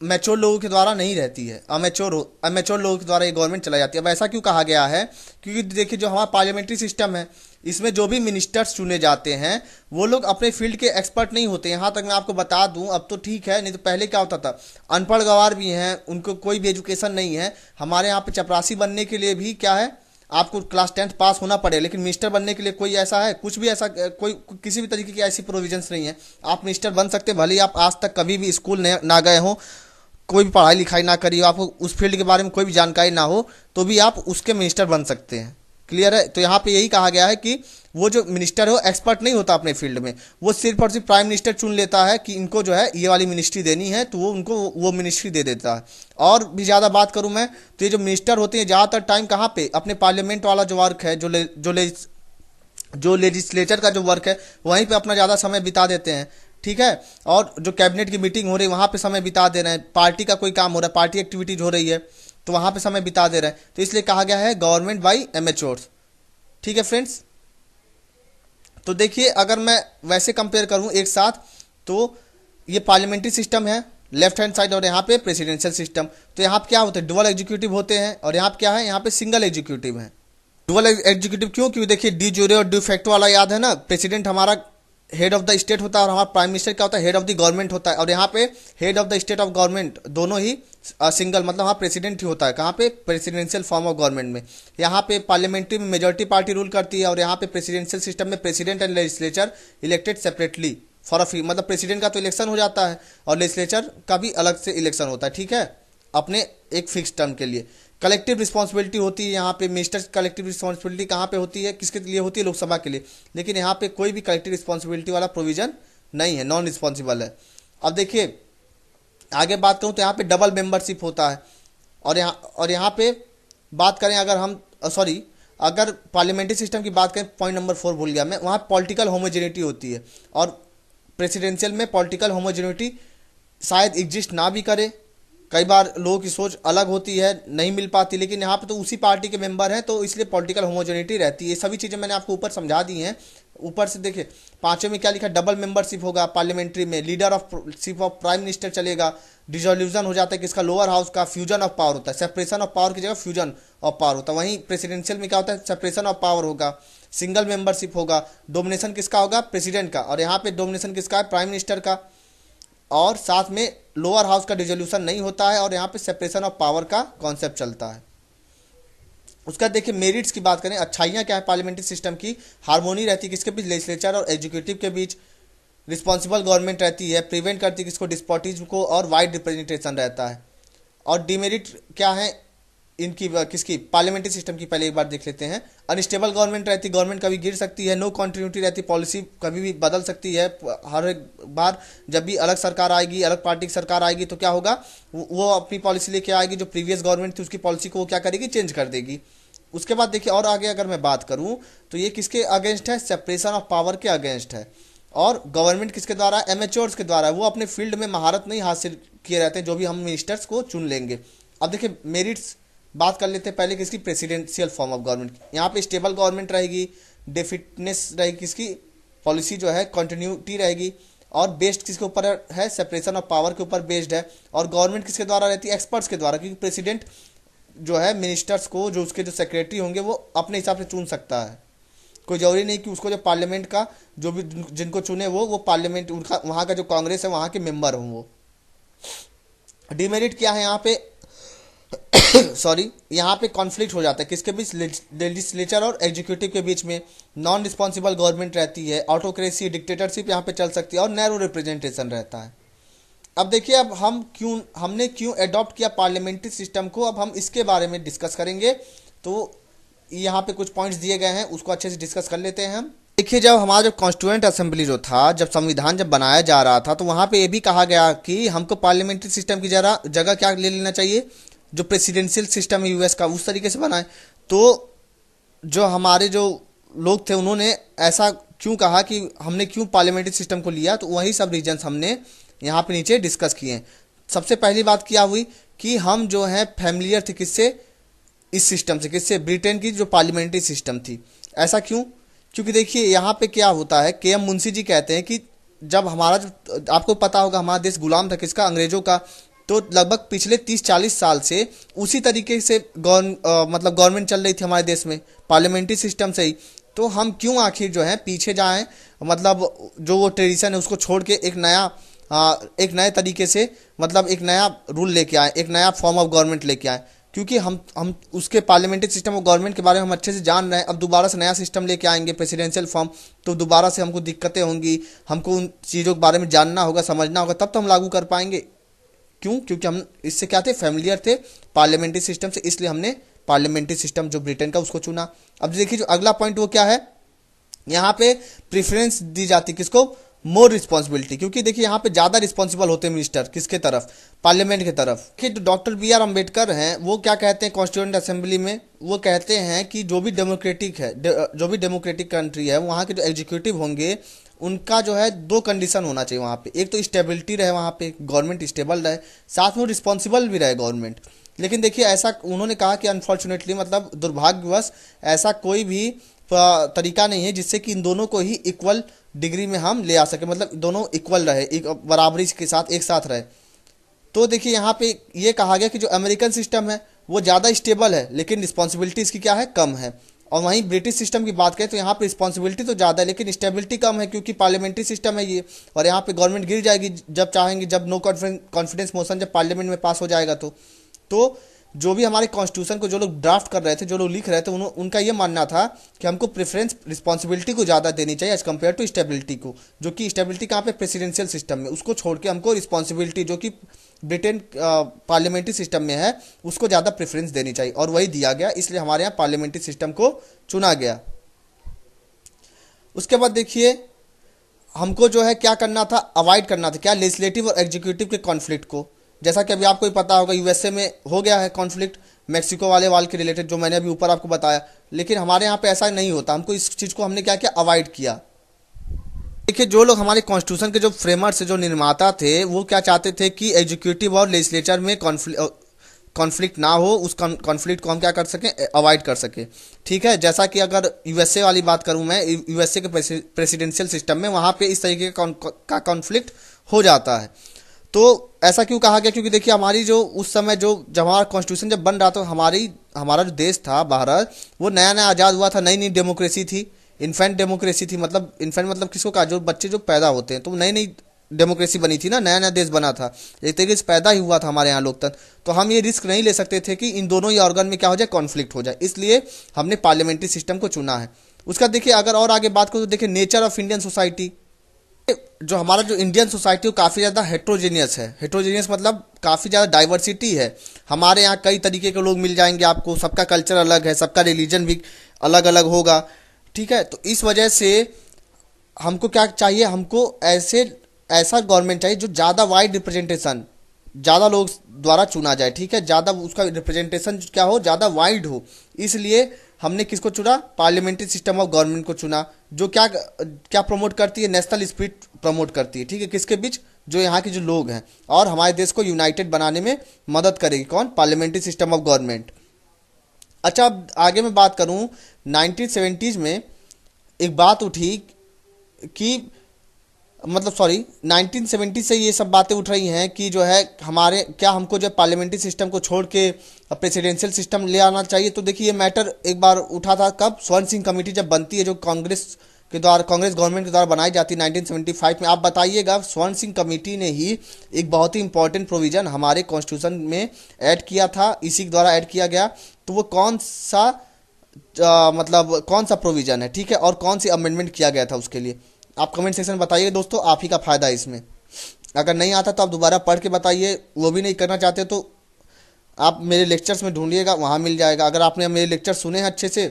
मैच्योर लोगों के द्वारा नहीं रहती है, अमेच्योर लोगों के द्वारा ये गवर्नमेंट चला जाती है। अब ऐसा क्यों कहा गया है? क्योंकि देखिए जो हमारा पार्लियामेंट्री सिस्टम है, इसमें जो भी मिनिस्टर्स चुने जाते हैं वो लोग अपने फील्ड के एक्सपर्ट नहीं होते। यहाँ तक मैं आपको बता दूं, अब तो ठीक है, नहीं तो पहले क्या होता था, अनपढ़ गवार भी हैं, उनको कोई भी एजुकेशन नहीं है। हमारे यहाँ पे चपरासी बनने के लिए भी क्या है, आपको क्लास 10th पास होना पड़ेगा। लेकिन मिनिस्टर बनने के लिए कोई ऐसा है, कुछ भी ऐसा, कोई किसी भी तरीके की ऐसी प्रोविजंस नहीं है। आप मिनिस्टर बन सकते हैं, भले ही आप आज तक कभी भी स्कूल ना गए हो, कोई भी पढ़ाई लिखाई ना करी हो, आपको उस फील्ड के बारे में कोई भी जानकारी ना हो, तो भी आप उसके मिनिस्टर बन सकते हैं। क्लियर है? तो यहाँ पे यही कहा गया है कि वो जो मिनिस्टर है वो एक्सपर्ट नहीं होता अपने फील्ड में, वो सिर्फ और सिर्फ प्राइम मिनिस्टर चुन लेता है कि इनको जो है ये वाली मिनिस्ट्री देनी है, तो वो उनको वो मिनिस्ट्री दे देता है। और भी ज़्यादा बात करूँ मैं, तो ये जो मिनिस्टर होते हैं ज़्यादातर टाइम कहाँ पे, अपने पार्लियामेंट वाला जो वर्क है, जो लेजिस्लेचर का जो वर्क है, वहीं पे अपना ज़्यादा समय बिता देते हैं। ठीक है, और जो कैबिनेट की मीटिंग हो रही है वहाँ पे समय बिता दे रहे हैं, पार्टी का कोई काम हो रहा है, पार्टी एक्टिविटीज हो रही है, तो वहाँ पे समय बिता दे रहे हैं। तो इसलिए कहा गया है गवर्नमेंट बाई एमेच्योर्स। ठीक है फ्रेंड्स, तो देखिए अगर मैं वैसे कंपेयर करूँ एक साथ, तो ये पार्लियामेंट्री सिस्टम है लेफ्ट हैंड साइड, और यहाँ पे प्रेसिडेंशियल सिस्टम। तो यहाँ पे क्या होते हैं, डुअल एग्जीक्यूटिव होते हैं, और यहाँ पे क्या है, यहाँ पे सिंगल एग्जीक्यूटिव है। डुअल एग्जीक्यूटिव क्यों? क्योंकि देखिए डी ज्यूरे और डी फैक्टो वाला याद है ना, प्रेसिडेंट हमारा हेड ऑफ द स्टेट होता है और हमारा प्राइम मिनिस्टर क्या होता है, हेड ऑफ द गवर्नमेंट होता है। और यहाँ पे head of the state of government दोनों ही सिंगल, मतलब वहाँ प्रेसिडेंट ही होता है। कहाँ पे? प्रेसिडेंशियल फॉर्म ऑफ गवर्नमेंट में। यहाँ पे पार्लियामेंट्री में मेजॉरिटी पार्टी रूल करती है, और यहाँ पे प्रेसिडेंशियल सिस्टम में president and legislature elected separately for मतलब प्रेसिडेंट का तो इलेक्शन हो जाता है और लेजिस्लेचर का भी अलग से इलेक्शन होता है। ठीक है, अपने एक फिक्स टर्म के लिए। कलेक्टिव रिस्पॉन्सिबिलिटी होती है यहाँ पे, मिनिस्टर कलेक्टिव रिस्पॉन्सिबिलिटी कहाँ पे होती है, किसके लिए होती है, लोकसभा के लिए। लेकिन यहाँ पे कोई भी कलेक्टिव रिस्पॉन्सिबिलिटी वाला प्रोविजन नहीं है, नॉन रिस्पॉन्सिबल है। अब देखिए आगे बात करूँ तो यहाँ पे डबल मेंबरशिप होता है, और यहाँ पे बात करें अगर हम अगर पार्लियामेंट्री सिस्टम की बात करें, पॉइंट नंबर 4 भूल गया मैं, वहाँ पॉलिटिकल होमोजेनिटी होती है, और प्रेसिडेंशियल में पॉलिटिकल होमोजेनिटी शायद एग्जिस्ट ना भी करे। कई बार लोगों की सोच अलग होती है, नहीं मिल पाती, लेकिन यहाँ पे तो उसी पार्टी के मेंबर हैं, तो इसलिए पॉलिटिकल होमोजेनिटी रहती है। ये सभी चीज़ें मैंने आपको ऊपर समझा दी हैं। ऊपर से देखिए 5वें में क्या लिखा, डबल मेंबरशिप होगा पार्लियामेंट्री में, leader of ship of prime minister चलेगा, डिसोल्यूशन हो जाता है किसका, लोअर हाउस का, फ्यूजन ऑफ पावर होता है, सेपरेशन ऑफ पावर की जगह फ्यूजन ऑफ पावर होता है। वहीं प्रेसिडेंशियल में क्या होता है, सेपरेशन ऑफ पावर होगा, सिंगल मेंबरशिप होगा, डोमिनेशन किसका होगा, प्रेसिडेंट का, और यहाँ पे डोमिनेशन किसका है, प्राइम मिनिस्टर का, और साथ में लोअर हाउस का डिसोल्यूशन नहीं होता है, और यहाँ पे सेपरेशन ऑफ पावर का कॉन्सेप्ट चलता है। उसका देखिए मेरिट्स की बात करें, अच्छाइयाँ क्या है पार्लियामेंट्री सिस्टम की, हार्मोनी रहती है किसके बीच, लेजिस्लेचर और एग्जीक्यूटिव के बीच, रिस्पॉन्सिबल गवर्नमेंट रहती है, प्रिवेंट करती है किसको, डिस्पोटिज्म को, और वाइड रिप्रेजेंटेशन रहता है। और डिमेरिट क्या है इनकी, किसकी, पार्लियामेंट्री सिस्टम की पहले एक बार देख लेते हैं। अनस्टेबल गवर्नमेंट रहती, गवर्नमेंट कभी गिर सकती है, नो कंटिन्यूटी रहती, पॉलिसी कभी भी बदल सकती है। हर एक बार जब भी अलग सरकार आएगी, अलग पार्टी की सरकार आएगी तो क्या होगा, वो अपनी पॉलिसी लेके आएगी, जो प्रीवियस गवर्नमेंट थी उसकी पॉलिसी को वो क्या करेगी, चेंज कर देगी। उसके बाद देखिए और आगे अगर मैं बात करूं तो ये किसके अगेंस्ट है, सेपरेशन ऑफ पावर के अगेंस्ट है। और गवर्नमेंट किसके द्वारा, एमेच्योर्स के द्वारा, वो अपने फील्ड में महारत नहीं हासिल किए रहते हैं, जो भी हम मिनिस्टर्स को चुन लेंगे। अब देखिए मेरिट्स बात कर लेते हैं पहले किसकी, प्रेसिडेंशियल फॉर्म ऑफ गवर्नमेंट की। यहाँ पे स्टेबल गवर्नमेंट रहेगी, डेफिनेस रहेगी, किसकी पॉलिसी जो है कंटिन्यूटी रहेगी, और बेस्ड किसके ऊपर है, सेपरेशन ऑफ पावर के ऊपर बेस्ड है। और गवर्नमेंट किसके द्वारा रहती है, एक्सपर्ट्स के द्वारा, क्योंकि प्रेसिडेंट जो है मिनिस्टर्स को, जो उसके जो सेक्रेटरी होंगे वो अपने हिसाब से चुन सकता है। कोई जरूरी नहीं कि उसको जो पार्लियामेंट का जो भी जिनको चुने वो पार्लियामेंट उनका वहाँ का जो कांग्रेस है वहाँ के मेंबर हों वो। डिमेरिट क्या है यहाँ पे सॉरी, यहाँ पे कॉन्फ्लिक्ट हो जाता है किसके बीच, लेजिस्लेचर और एग्जीक्यूटिव के बीच में। नॉन रिस्पॉन्सिबल गवर्नमेंट रहती है, ऑटोक्रेसी, डिक्टेटरशिप यहाँ पे चल सकती है, और नैरो रिप्रेजेंटेशन रहता है। अब देखिए अब हमने क्यों अडॉप्ट किया पार्लियामेंट्री सिस्टम को, अब हम इसके बारे में डिस्कस करेंगे। तो यहाँ पे कुछ पॉइंट्स दिए गए हैं, उसको अच्छे से डिस्कस कर लेते हैं हम। देखिए जब हमारा जो कॉन्स्टिट्यूएंट असेंबली जो था, जब संविधान जब बनाया जा रहा था, तो वहाँ पे ये भी कहा गया कि हमको पार्लियामेंट्री सिस्टम की जगह क्या ले लेना चाहिए, जो प्रेसिडेंशियल सिस्टम है यूएस का, उस तरीके से बनाए। तो जो हमारे जो लोग थे उन्होंने ऐसा क्यों कहा कि हमने क्यों पार्लियामेंट्री सिस्टम को लिया, तो वही सब रीजन्स हमने यहाँ पे नीचे डिस्कस किए हैं। सबसे पहली बात क्या हुई कि हम जो है फैमिलियर थे किससे, इस सिस्टम से, किससे, ब्रिटेन की जो पार्लियामेंट्री सिस्टम थी। ऐसा क्यों, क्योंकि देखिए यहाँ पे क्या होता है, के एम मुंशी जी कहते हैं कि जब हमारा जो, आपको पता होगा हमारा देश गुलाम था किसका, अंग्रेजों का। तो लगभग पिछले 30-40 साल से उसी तरीके से मतलब गवर्नमेंट चल रही थी हमारे देश में, पार्लियामेंट्री सिस्टम से ही। तो हम क्यों आखिर जो है पीछे जाएं, मतलब जो वो ट्रेडिशन है उसको छोड़ के एक नए तरीके से, मतलब एक नया रूल लेके आए, एक नया फॉर्म ऑफ गवर्नमेंट लेके आए। क्योंकि हम उसके पार्लियामेंट्री सिस्टम और गवर्नमेंट के बारे में हम अच्छे से जान रहे हैं। अब दोबारा से नया सिस्टम लेके आएंगे प्रेसिडेंशियल फॉर्म, तो दोबारा से हमको दिक्कतें होंगी, हमको उन चीज़ों के बारे में जानना होगा, समझना होगा, तब तो हम लागू कर पाएंगे। क्यों, क्योंकि हम इससे क्या थे, फैमिलियर थे पार्लियामेंट्री सिस्टम से, इसलिए हमने पार्लियामेंट्री सिस्टम जो ब्रिटेन का उसको चुना। अब देखिए जो अगला पॉइंट वो क्या है, यहाँ पे प्रेफरेंस दी जाती किसको, मोर रिस्पॉन्सिबिलिटी, क्योंकि देखिए यहाँ पे ज़्यादा रिस्पॉन्सिबल होते हैं मिनिस्टर, किसके तरफ, पार्लियामेंट की तरफ। कि जो डॉक्टर बी आर अम्बेडकर हैं वो क्या कहते हैं कॉन्स्टिट्यूएंट असेंबली में, वो कहते हैं कि जो भी डेमोक्रेटिक है, जो भी डेमोक्रेटिक कंट्री है, वहाँ के जो एग्जीक्यूटिव होंगे उनका जो है 2 कंडीशन होना चाहिए वहाँ पे। एक तो स्टेबिलिटी रहे, वहाँ पे गवर्नमेंट स्टेबल रहे, साथ में रिस्पॉन्सिबल भी रहे गवर्नमेंट। लेकिन देखिए ऐसा उन्होंने कहा कि अनफॉर्चुनेटली, मतलब दुर्भाग्यवश, ऐसा कोई भी तरीका नहीं है जिससे कि इन दोनों को ही इक्वल डिग्री में हम ले आ सके, मतलब दोनों इक्वल रहे, एक बराबरी के साथ एक साथ रहे। तो देखिए यहाँ पे ये कहा गया कि जो अमेरिकन सिस्टम है वो ज़्यादा स्टेबल है, लेकिन रिस्पॉन्सिबिलिटी इसकी क्या है, कम है। और वहीं ब्रिटिश सिस्टम की बात करें तो यहाँ पे रिस्पॉन्सिबिलिटी तो ज़्यादा है लेकिन स्टेबिलिटी कम है, क्योंकि पार्लियामेंट्री सिस्टम है ये, और यहाँ पे गवर्नमेंट गिर जाएगी जब चाहेंगे, जब नो कॉन्फिडेंस मोशन जब पार्लियामेंट में पास हो जाएगा। तो जो भी हमारे कॉन्स्टिट्यूशन को जो लोग ड्राफ्ट कर रहे थे, जो लोग लिख रहे थे, उनका ये मानना था कि हमको प्रेफरेंस रिस्पॉन्सिबिलिटी को ज़्यादा देनी चाहिए एज कम्पेयर टू स्टेबिलिटी को, जो कि स्टेबिलिटी कहाँ पे, प्रेसिडेंशियल सिस्टम में, उसको छोड़ के हमको रिस्पॉन्सिबिलिटी जो कि ब्रिटेन पार्लियामेंट्री सिस्टम में है उसको ज़्यादा प्रेफरेंस देनी चाहिए, और वही दिया गया, इसलिए हमारे यहाँ पार्लियामेंट्री सिस्टम को चुना गया। उसके बाद देखिए हमको जो है क्या करना था, अवॉइड करना था क्या, लेजिस्लेटिव और एग्जीक्यूटिव के कॉन्फ्लिक्ट को। जैसा कि अभी आपको ही पता होगा यूएसए में हो गया है कॉन्फ्लिक्ट मैक्सिको वाले वाल के रिलेटेड, जो मैंने अभी ऊपर आपको बताया, लेकिन हमारे यहाँ पे ऐसा नहीं होता। हमको इस चीज़ को हमने क्या किया, अवॉइड किया। देखिए जो लोग हमारे कॉन्स्टिट्यूशन के जो फ्रेमर्स से जो निर्माता थे वो क्या चाहते थे कि एग्जीक्यूटिव और लेजिस्लेचर में कॉन्फ्लिक्ट ना हो, उस कॉन्फ्लिक्ट को हम क्या कर सकें, अवॉइड कर सकें। ठीक है, जैसा कि अगर यूएसए वाली बात करूं मैं, यूएसए के प्रेसिडेंशियल सिस्टम में वहाँ पे इस तरीके का कॉन्फ्लिक्ट हो जाता है। तो ऐसा क्यों कहा गया, क्योंकि देखिए हमारी जो उस समय जब हमारा कॉन्स्टिट्यूशन जब बन रहा था, हमारा जो देश था भारत, वो नया नया आज़ाद हुआ था, नई नई डेमोक्रेसी थी, इन्फेंट डेमोक्रेसी थी, मतलब इन्फेंट मतलब किसको कहा, जो बच्चे जो पैदा होते हैं, तो नई नई डेमोक्रेसी बनी थी ना, नया नया देश बना था, एक तरीके से पैदा ही हुआ था हमारे यहाँ लोकतंत्र। तो हम ये रिस्क नहीं ले सकते थे कि इन दोनों ही ऑर्गन में क्या हो जाए, कॉन्फ्लिक्ट हो जाए, इसलिए हमने पार्लियामेंट्री सिस्टम को चुना है। उसका देखिए अगर और आगे बात करो तो देखिए नेचर ऑफ इंडियन सोसाइटी, जो हमारा जो इंडियन सोसाइटी वो काफ़ी ज़्यादा हेट्रोजेनियस है। हेट्रोजेनियस मतलब काफ़ी ज़्यादा डाइवर्सिटी है। हमारे यहाँ कई तरीके के लोग मिल जाएंगे आपको, सबका कल्चर अलग है, सबका रिलीजन भी अलग अलग होगा। ठीक है, तो इस वजह से हमको क्या चाहिए, हमको ऐसा गवर्नमेंट चाहिए जो ज़्यादा वाइड रिप्रेजेंटेशन, ज़्यादा लोग द्वारा चुना जाए। ठीक है, ज़्यादा उसका रिप्रेजेंटेशन क्या हो, ज़्यादा वाइड हो। इसलिए हमने किसको चुना, पार्लियामेंट्री सिस्टम ऑफ गवर्नमेंट को चुना, जो क्या क्या प्रमोट करती है, नेशनल स्पिरिट प्रमोट करती है। ठीक है, किसके बीच, जो यहाँ के जो लोग हैं, और हमारे देश को यूनाइटेड बनाने में मदद करेगी। कौन, पार्लियामेंट्री सिस्टम ऑफ गवर्नमेंट। अच्छा, अब आगे मैं बात करूँ, 1970s में एक बात उठी कि मतलब सॉरी 1970 से ये सब बातें उठ रही हैं कि जो है हमारे क्या हमको जो पार्लियामेंट्री सिस्टम को छोड़ के प्रेसिडेंशियल सिस्टम ले आना चाहिए। तो देखिए, ये मैटर एक बार उठा था कब, स्वर्ण सिंह कमेटी जब बनती है, जो कांग्रेस के द्वारा, कांग्रेस गवर्नमेंट के द्वारा बनाई जाती है 1975 में। आप बताइएगा, स्वर्ण सिंह कमेटी ने ही एक बहुत ही इंपॉर्टेंट प्रोविजन हमारे कॉन्स्टिट्यूशन में ऐड किया था, इसी के द्वारा ऐड किया गया। तो वो कौन सा मतलब कौन सा प्रोविजन है, ठीक है, और कौन सी अमेंडमेंट किया गया था उसके लिए, आप कमेंट सेक्शन में बताइए दोस्तों। आप ही का फायदा है इसमें। अगर नहीं आता तो आप दोबारा पढ़ के बताइए, वो भी नहीं करना चाहते तो आप मेरे लेक्चर्स में ढूंढिएगा, वहाँ मिल जाएगा। अगर आपने मेरे लेक्चर सुने हैं अच्छे से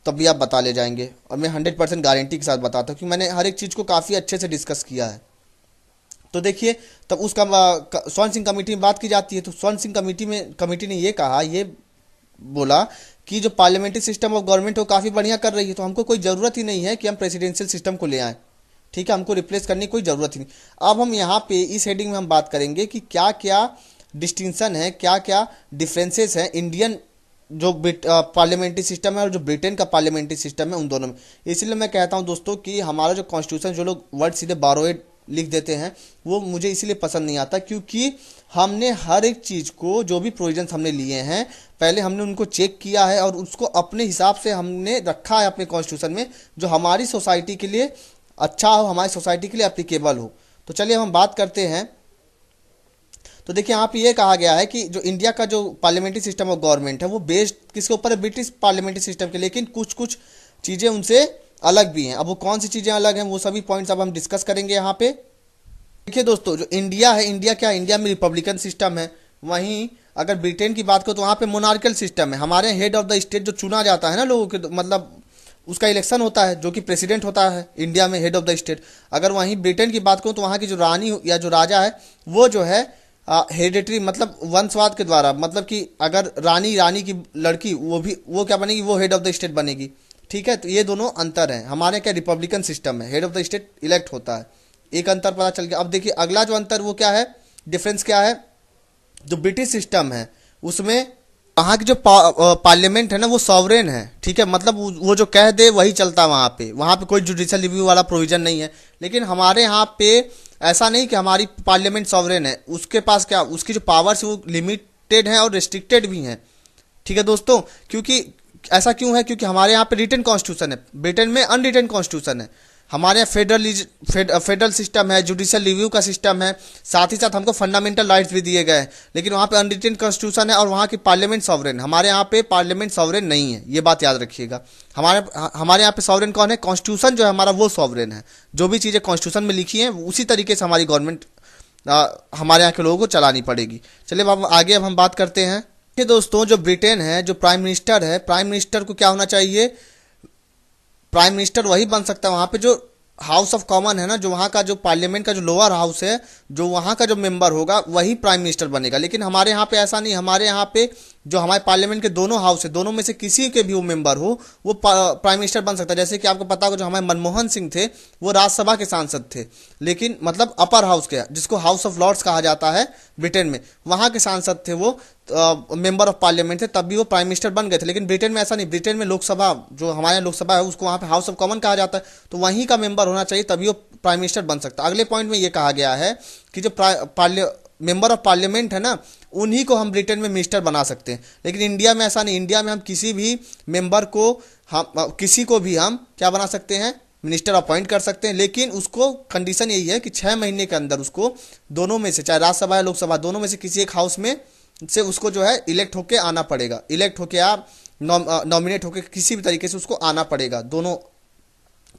तब भी आप बता ले जाएंगे, और मैं 100% गारंटी के साथ बताता हूँ कि मैंने हर एक चीज़ को काफ़ी अच्छे से डिस्कस किया है। तो देखिए, तब उसका स्वर्ण सिंह कमेटी में बात की जाती है। तो स्वर्ण सिंह कमेटी ने ये कहा, ये बोला कि जो पार्लियामेंट्री सिस्टम ऑफ गवर्नमेंट वो काफ़ी बढ़िया कर रही है, तो हमको कोई ज़रूरत ही नहीं है कि हम प्रेसिडेंशियल सिस्टम को ले आएँ। ठीक है, हमको रिप्लेस करने की कोई ज़रूरत ही नहीं। अब हम यहाँ पे इस हेडिंग में हम बात करेंगे कि क्या क्या डिस्टिंक्शन है, क्या क्या डिफरेंसेस हैं इंडियन जो पार्लियामेंट्री सिस्टम है और जो ब्रिटेन का पार्लियामेंट्री सिस्टम है, उन दोनों में। इसलिए मैं कहता हूँ दोस्तों कि हमारा जो कॉन्स्टिट्यूशन, जो लोग वर्ड सीधे बारोएड लिख देते हैं, वो मुझे इसलिए पसंद नहीं आता क्योंकि हमने हर एक चीज़ को, जो भी प्रोविजंस हमने लिए हैं, पहले हमने उनको चेक किया है और उसको अपने हिसाब से हमने रखा है अपने कॉन्स्टिट्यूशन में, जो हमारी सोसाइटी के लिए अच्छा हो, हमारी सोसाइटी के लिए एप्लीकेबल हो। तो चलिए हम बात करते हैं। तो देखिए, यहाँ पे ये कहा गया है कि जो इंडिया का जो पार्लियामेंट्री सिस्टम ऑफ गवर्नमेंट है वो बेस्ड किसके ऊपर है, ब्रिटिश पार्लियामेंट्री सिस्टम के, लेकिन कुछ कुछ चीज़ें उनसे अलग भी हैं। अब वो कौन सी चीज़ें अलग हैं, वो सभी पॉइंट्स अब हम डिस्कस करेंगे यहाँ पे। देखिए दोस्तों, जो इंडिया है, इंडिया क्या है, इंडिया में रिपब्लिकन सिस्टम है। वहीं अगर ब्रिटेन की बात करो तो वहाँ पे मोनार्कल सिस्टम है। हमारे हेड ऑफ द स्टेट जो चुना जाता है ना लोगों के, मतलब उसका इलेक्शन होता है, जो कि प्रेसिडेंट होता है इंडिया में, हेड ऑफ द स्टेट। अगर वहीं ब्रिटेन की बात करूँ तो वहाँ की जो रानी या जो राजा है वो जो है हेरिडेटरी, मतलब वंशवाद के द्वारा, मतलब कि अगर रानी की लड़की, वो क्या बनेगी, वो हेड ऑफ द स्टेट बनेगी। ठीक है, तो ये दोनों अंतर हैं। हमारे क्या रिपब्लिकन सिस्टम है, head of the state elect होता है, एक अंतर पता चल गया। अब देखिए अगला जो अंतर वो क्या है, डिफरेंस क्या है, जो ब्रिटिश सिस्टम है उसमें वहाँ की जो पार्लियामेंट है ना वो सॉवरेन है। ठीक है, मतलब वो जो कह दे वही चलता है वहाँ पे कोई जुडिशियल रिव्यू वाला प्रोविजन नहीं है। लेकिन हमारे यहाँ पे ऐसा नहीं कि हमारी पार्लियामेंट सॉवरेन है, उसके पास क्या, उसकी जो पावर्स है वो लिमिटेड है और रिस्ट्रिक्टेड भी हैं। ठीक है दोस्तों, क्योंकि ऐसा क्यों है, क्योंकि हमारे यहाँ पे रिटन कॉन्स्टिट्यूशन है, ब्रिटेन में अनरिटन कॉन्स्टिट्यूशन है। हमारे यहाँ फेडरल सिस्टम है, जुडिशियल रिव्यू का सिस्टम है, साथ ही साथ हमको फंडामेंटल राइट्स भी दिए गए हैं। लेकिन वहाँ पे अनरिटन कॉन्स्टिट्यूशन है और वहाँ की पार्लियामेंट सॉवरेन। हमारे यहाँ पे पार्लियामेंट सॉवरेन नहीं है, ये बात याद रखिएगा। हमारे यहाँ पे सॉवरेन कौन है, कॉन्स्टिट्यूशन जो है हमारा वो सॉवरेन है। जो भी चीज़ें कॉन्स्टिट्यूशन में लिखी हैं उसी तरीके से हमारी गवर्नमेंट हमारे यहाँ के लोगों को चलानी पड़ेगी। चलिए अब आगे हम बात करते हैं कि दोस्तों जो ब्रिटेन है, जो प्राइम मिनिस्टर है, प्राइम मिनिस्टर को क्या होना चाहिए, प्राइम मिनिस्टर वही बन सकता है वहाँ पे जो हाउस ऑफ कॉमन है ना, जो वहाँ का जो पार्लियामेंट का जो लोअर हाउस है, जो वहाँ का जो मेंबर होगा वही प्राइम मिनिस्टर बनेगा। लेकिन हमारे यहाँ पे ऐसा नहीं, हमारे यहाँ पे जो हमारे पार्लियामेंट के दोनों हाउस है, दोनों में से किसी के भी वो मेंबर हो वो प्राइम मिनिस्टर बन सकता है। जैसे कि आपको पता होगा जो हमारे मनमोहन सिंह थे वो राज्यसभा के सांसद थे, लेकिन मतलब अपर हाउस के, जिसको हाउस ऑफ लॉर्ड्स कहा जाता है ब्रिटेन में, वहाँ के सांसद थे वो, मेंबर ऑफ पार्लियामेंट थे, तब भी वो प्राइम मिनिस्टर बन गए थे। लेकिन ब्रिटेन में ऐसा नहीं, ब्रिटेन में लोकसभा, जो हमारे यहाँ लोकसभा है उसको वहाँ पे हाउस ऑफ कॉमन कहा जाता है, तो वहीं का मेंबर होना चाहिए तभी वो प्राइम मिनिस्टर बन सकता है। अगले पॉइंट में ये कहा गया है कि जो मेंबर ऑफ पार्लियामेंट है ना, उन्हीं को हम ब्रिटेन में मिनिस्टर बना सकते हैं। लेकिन इंडिया में ऐसा नहीं, इंडिया में हम किसी भी मेंबर को, हम किसी को भी हम क्या बना सकते हैं, मिनिस्टर अपॉइंट कर सकते हैं। लेकिन उसको कंडीशन यही है कि 6 महीने के अंदर उसको दोनों में से, चाहे राज्यसभा या लोकसभा, दोनों में से किसी एक हाउस में से उसको जो है इलेक्ट होके आना पड़ेगा, इलेक्ट होके आप नॉमिनेट होके किसी भी तरीके से उसको आना पड़ेगा, दोनों,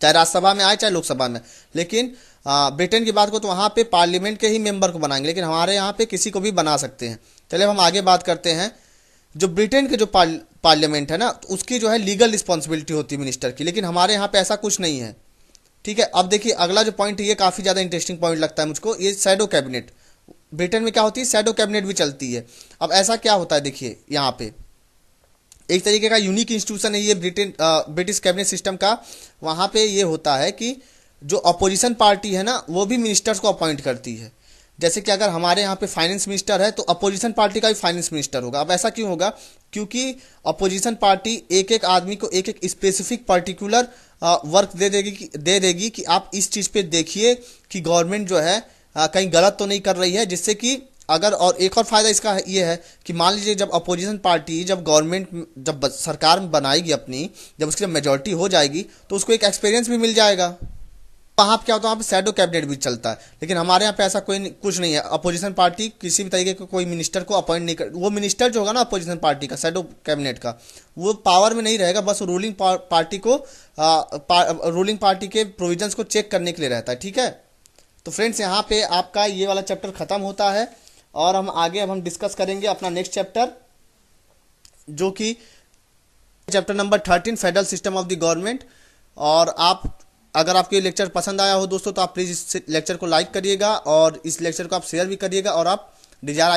चाहे राज्यसभा में आए चाहे लोकसभा में। लेकिन ब्रिटेन की बात को तो वहाँ पे पार्लियामेंट के ही मेंबर को बनाएंगे, लेकिन हमारे यहाँ पे किसी को भी बना सकते हैं। चलिए अब हम आगे बात करते हैं। जो ब्रिटेन के जो पार्लियामेंट है ना, तो उसकी जो है लीगल रिस्पॉन्सिबिलिटी होती है मिनिस्टर की, लेकिन हमारे यहाँ पे ऐसा कुछ नहीं है। ठीक है, अब देखिए अगला जो पॉइंट है, ये काफ़ी ज़्यादा इंटरेस्टिंग पॉइंट लगता है मुझको, ये शैडो कैबिनेट। ब्रिटेन में क्या होती है, शैडो कैबिनेट भी चलती है। अब ऐसा क्या होता है, देखिए यहाँ पे एक तरीके का यूनिक इंस्टीट्यूशन है ये ब्रिटिश कैबिनेट सिस्टम का। वहाँ पे ये होता है कि जो अपोजिशन पार्टी है ना, वो भी मिनिस्टर्स को अपॉइंट करती है। जैसे कि अगर हमारे यहाँ पे फाइनेंस मिनिस्टर है, तो अपोजिशन पार्टी का भी फाइनेंस मिनिस्टर होगा। अब ऐसा क्यों होगा, क्योंकि अपोजिशन पार्टी एक एक आदमी को एक एक स्पेसिफिक पर्टिकुलर वर्क दे देगी कि आप इस चीज़ पे देखिए कि गवर्नमेंट जो है कहीं गलत तो नहीं कर रही है, जिससे कि अगर, और एक और फायदा इसका ये है कि मान लीजिए जब अपोजिशन पार्टी जब जब सरकार बनाएगी अपनी, जब उसकी जब मेजोरिटी हो जाएगी, तो उसको एक एक्सपीरियंस भी मिल जाएगा। वहाँ पे क्या होता है, वहाँ पे शैडो कैबिनेट भी चलता है। लेकिन हमारे यहाँ पे ऐसा कुछ नहीं है। अपोजिशन पार्टी किसी भी तरीके का कोई मिनिस्टर को अपॉइंट नहीं कर, वो मिनिस्टर जो होगा ना अपोजिशन पार्टी का, शैडो कैबिनेट का, वो पावर में नहीं रहेगा, बस रूलिंग पार्टी को रूलिंग पार्टी के प्रोविजंस को चेक करने के लिए रहता है। ठीक है, तो फ्रेंड्स यहाँ पे आपका ये वाला चैप्टर खत्म होता है, और हम आगे अब हम डिस्कस करेंगे अपना नेक्स्ट चैप्टर, जो कि chapter number 13, federal system of the government. और अगर आपको ये लेक्चर पसंद आया हो दोस्तों, तो आप प्लीज़ इस लेक्चर को लाइक करिएगा, और इस लेक्चर को आप शेयर भी करिएगा, और आप डिजायर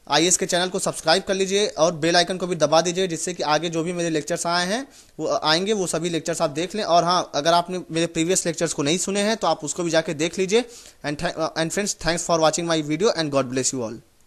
आईएएस के चैनल को सब्सक्राइब कर लीजिए, और बेल आइकन को भी दबा दीजिए, जिससे कि आगे जो भी मेरे लेक्चर्स आए हैं वो सभी लेक्चर्स आप देख लें। और हाँ, अगर आपने मेरे प्रीवियस लेक्चर्स को नहीं सुने हैं, तो आप उसको भी जाके देख लीजिए। And friends, thanks for watching my video, and God bless you all.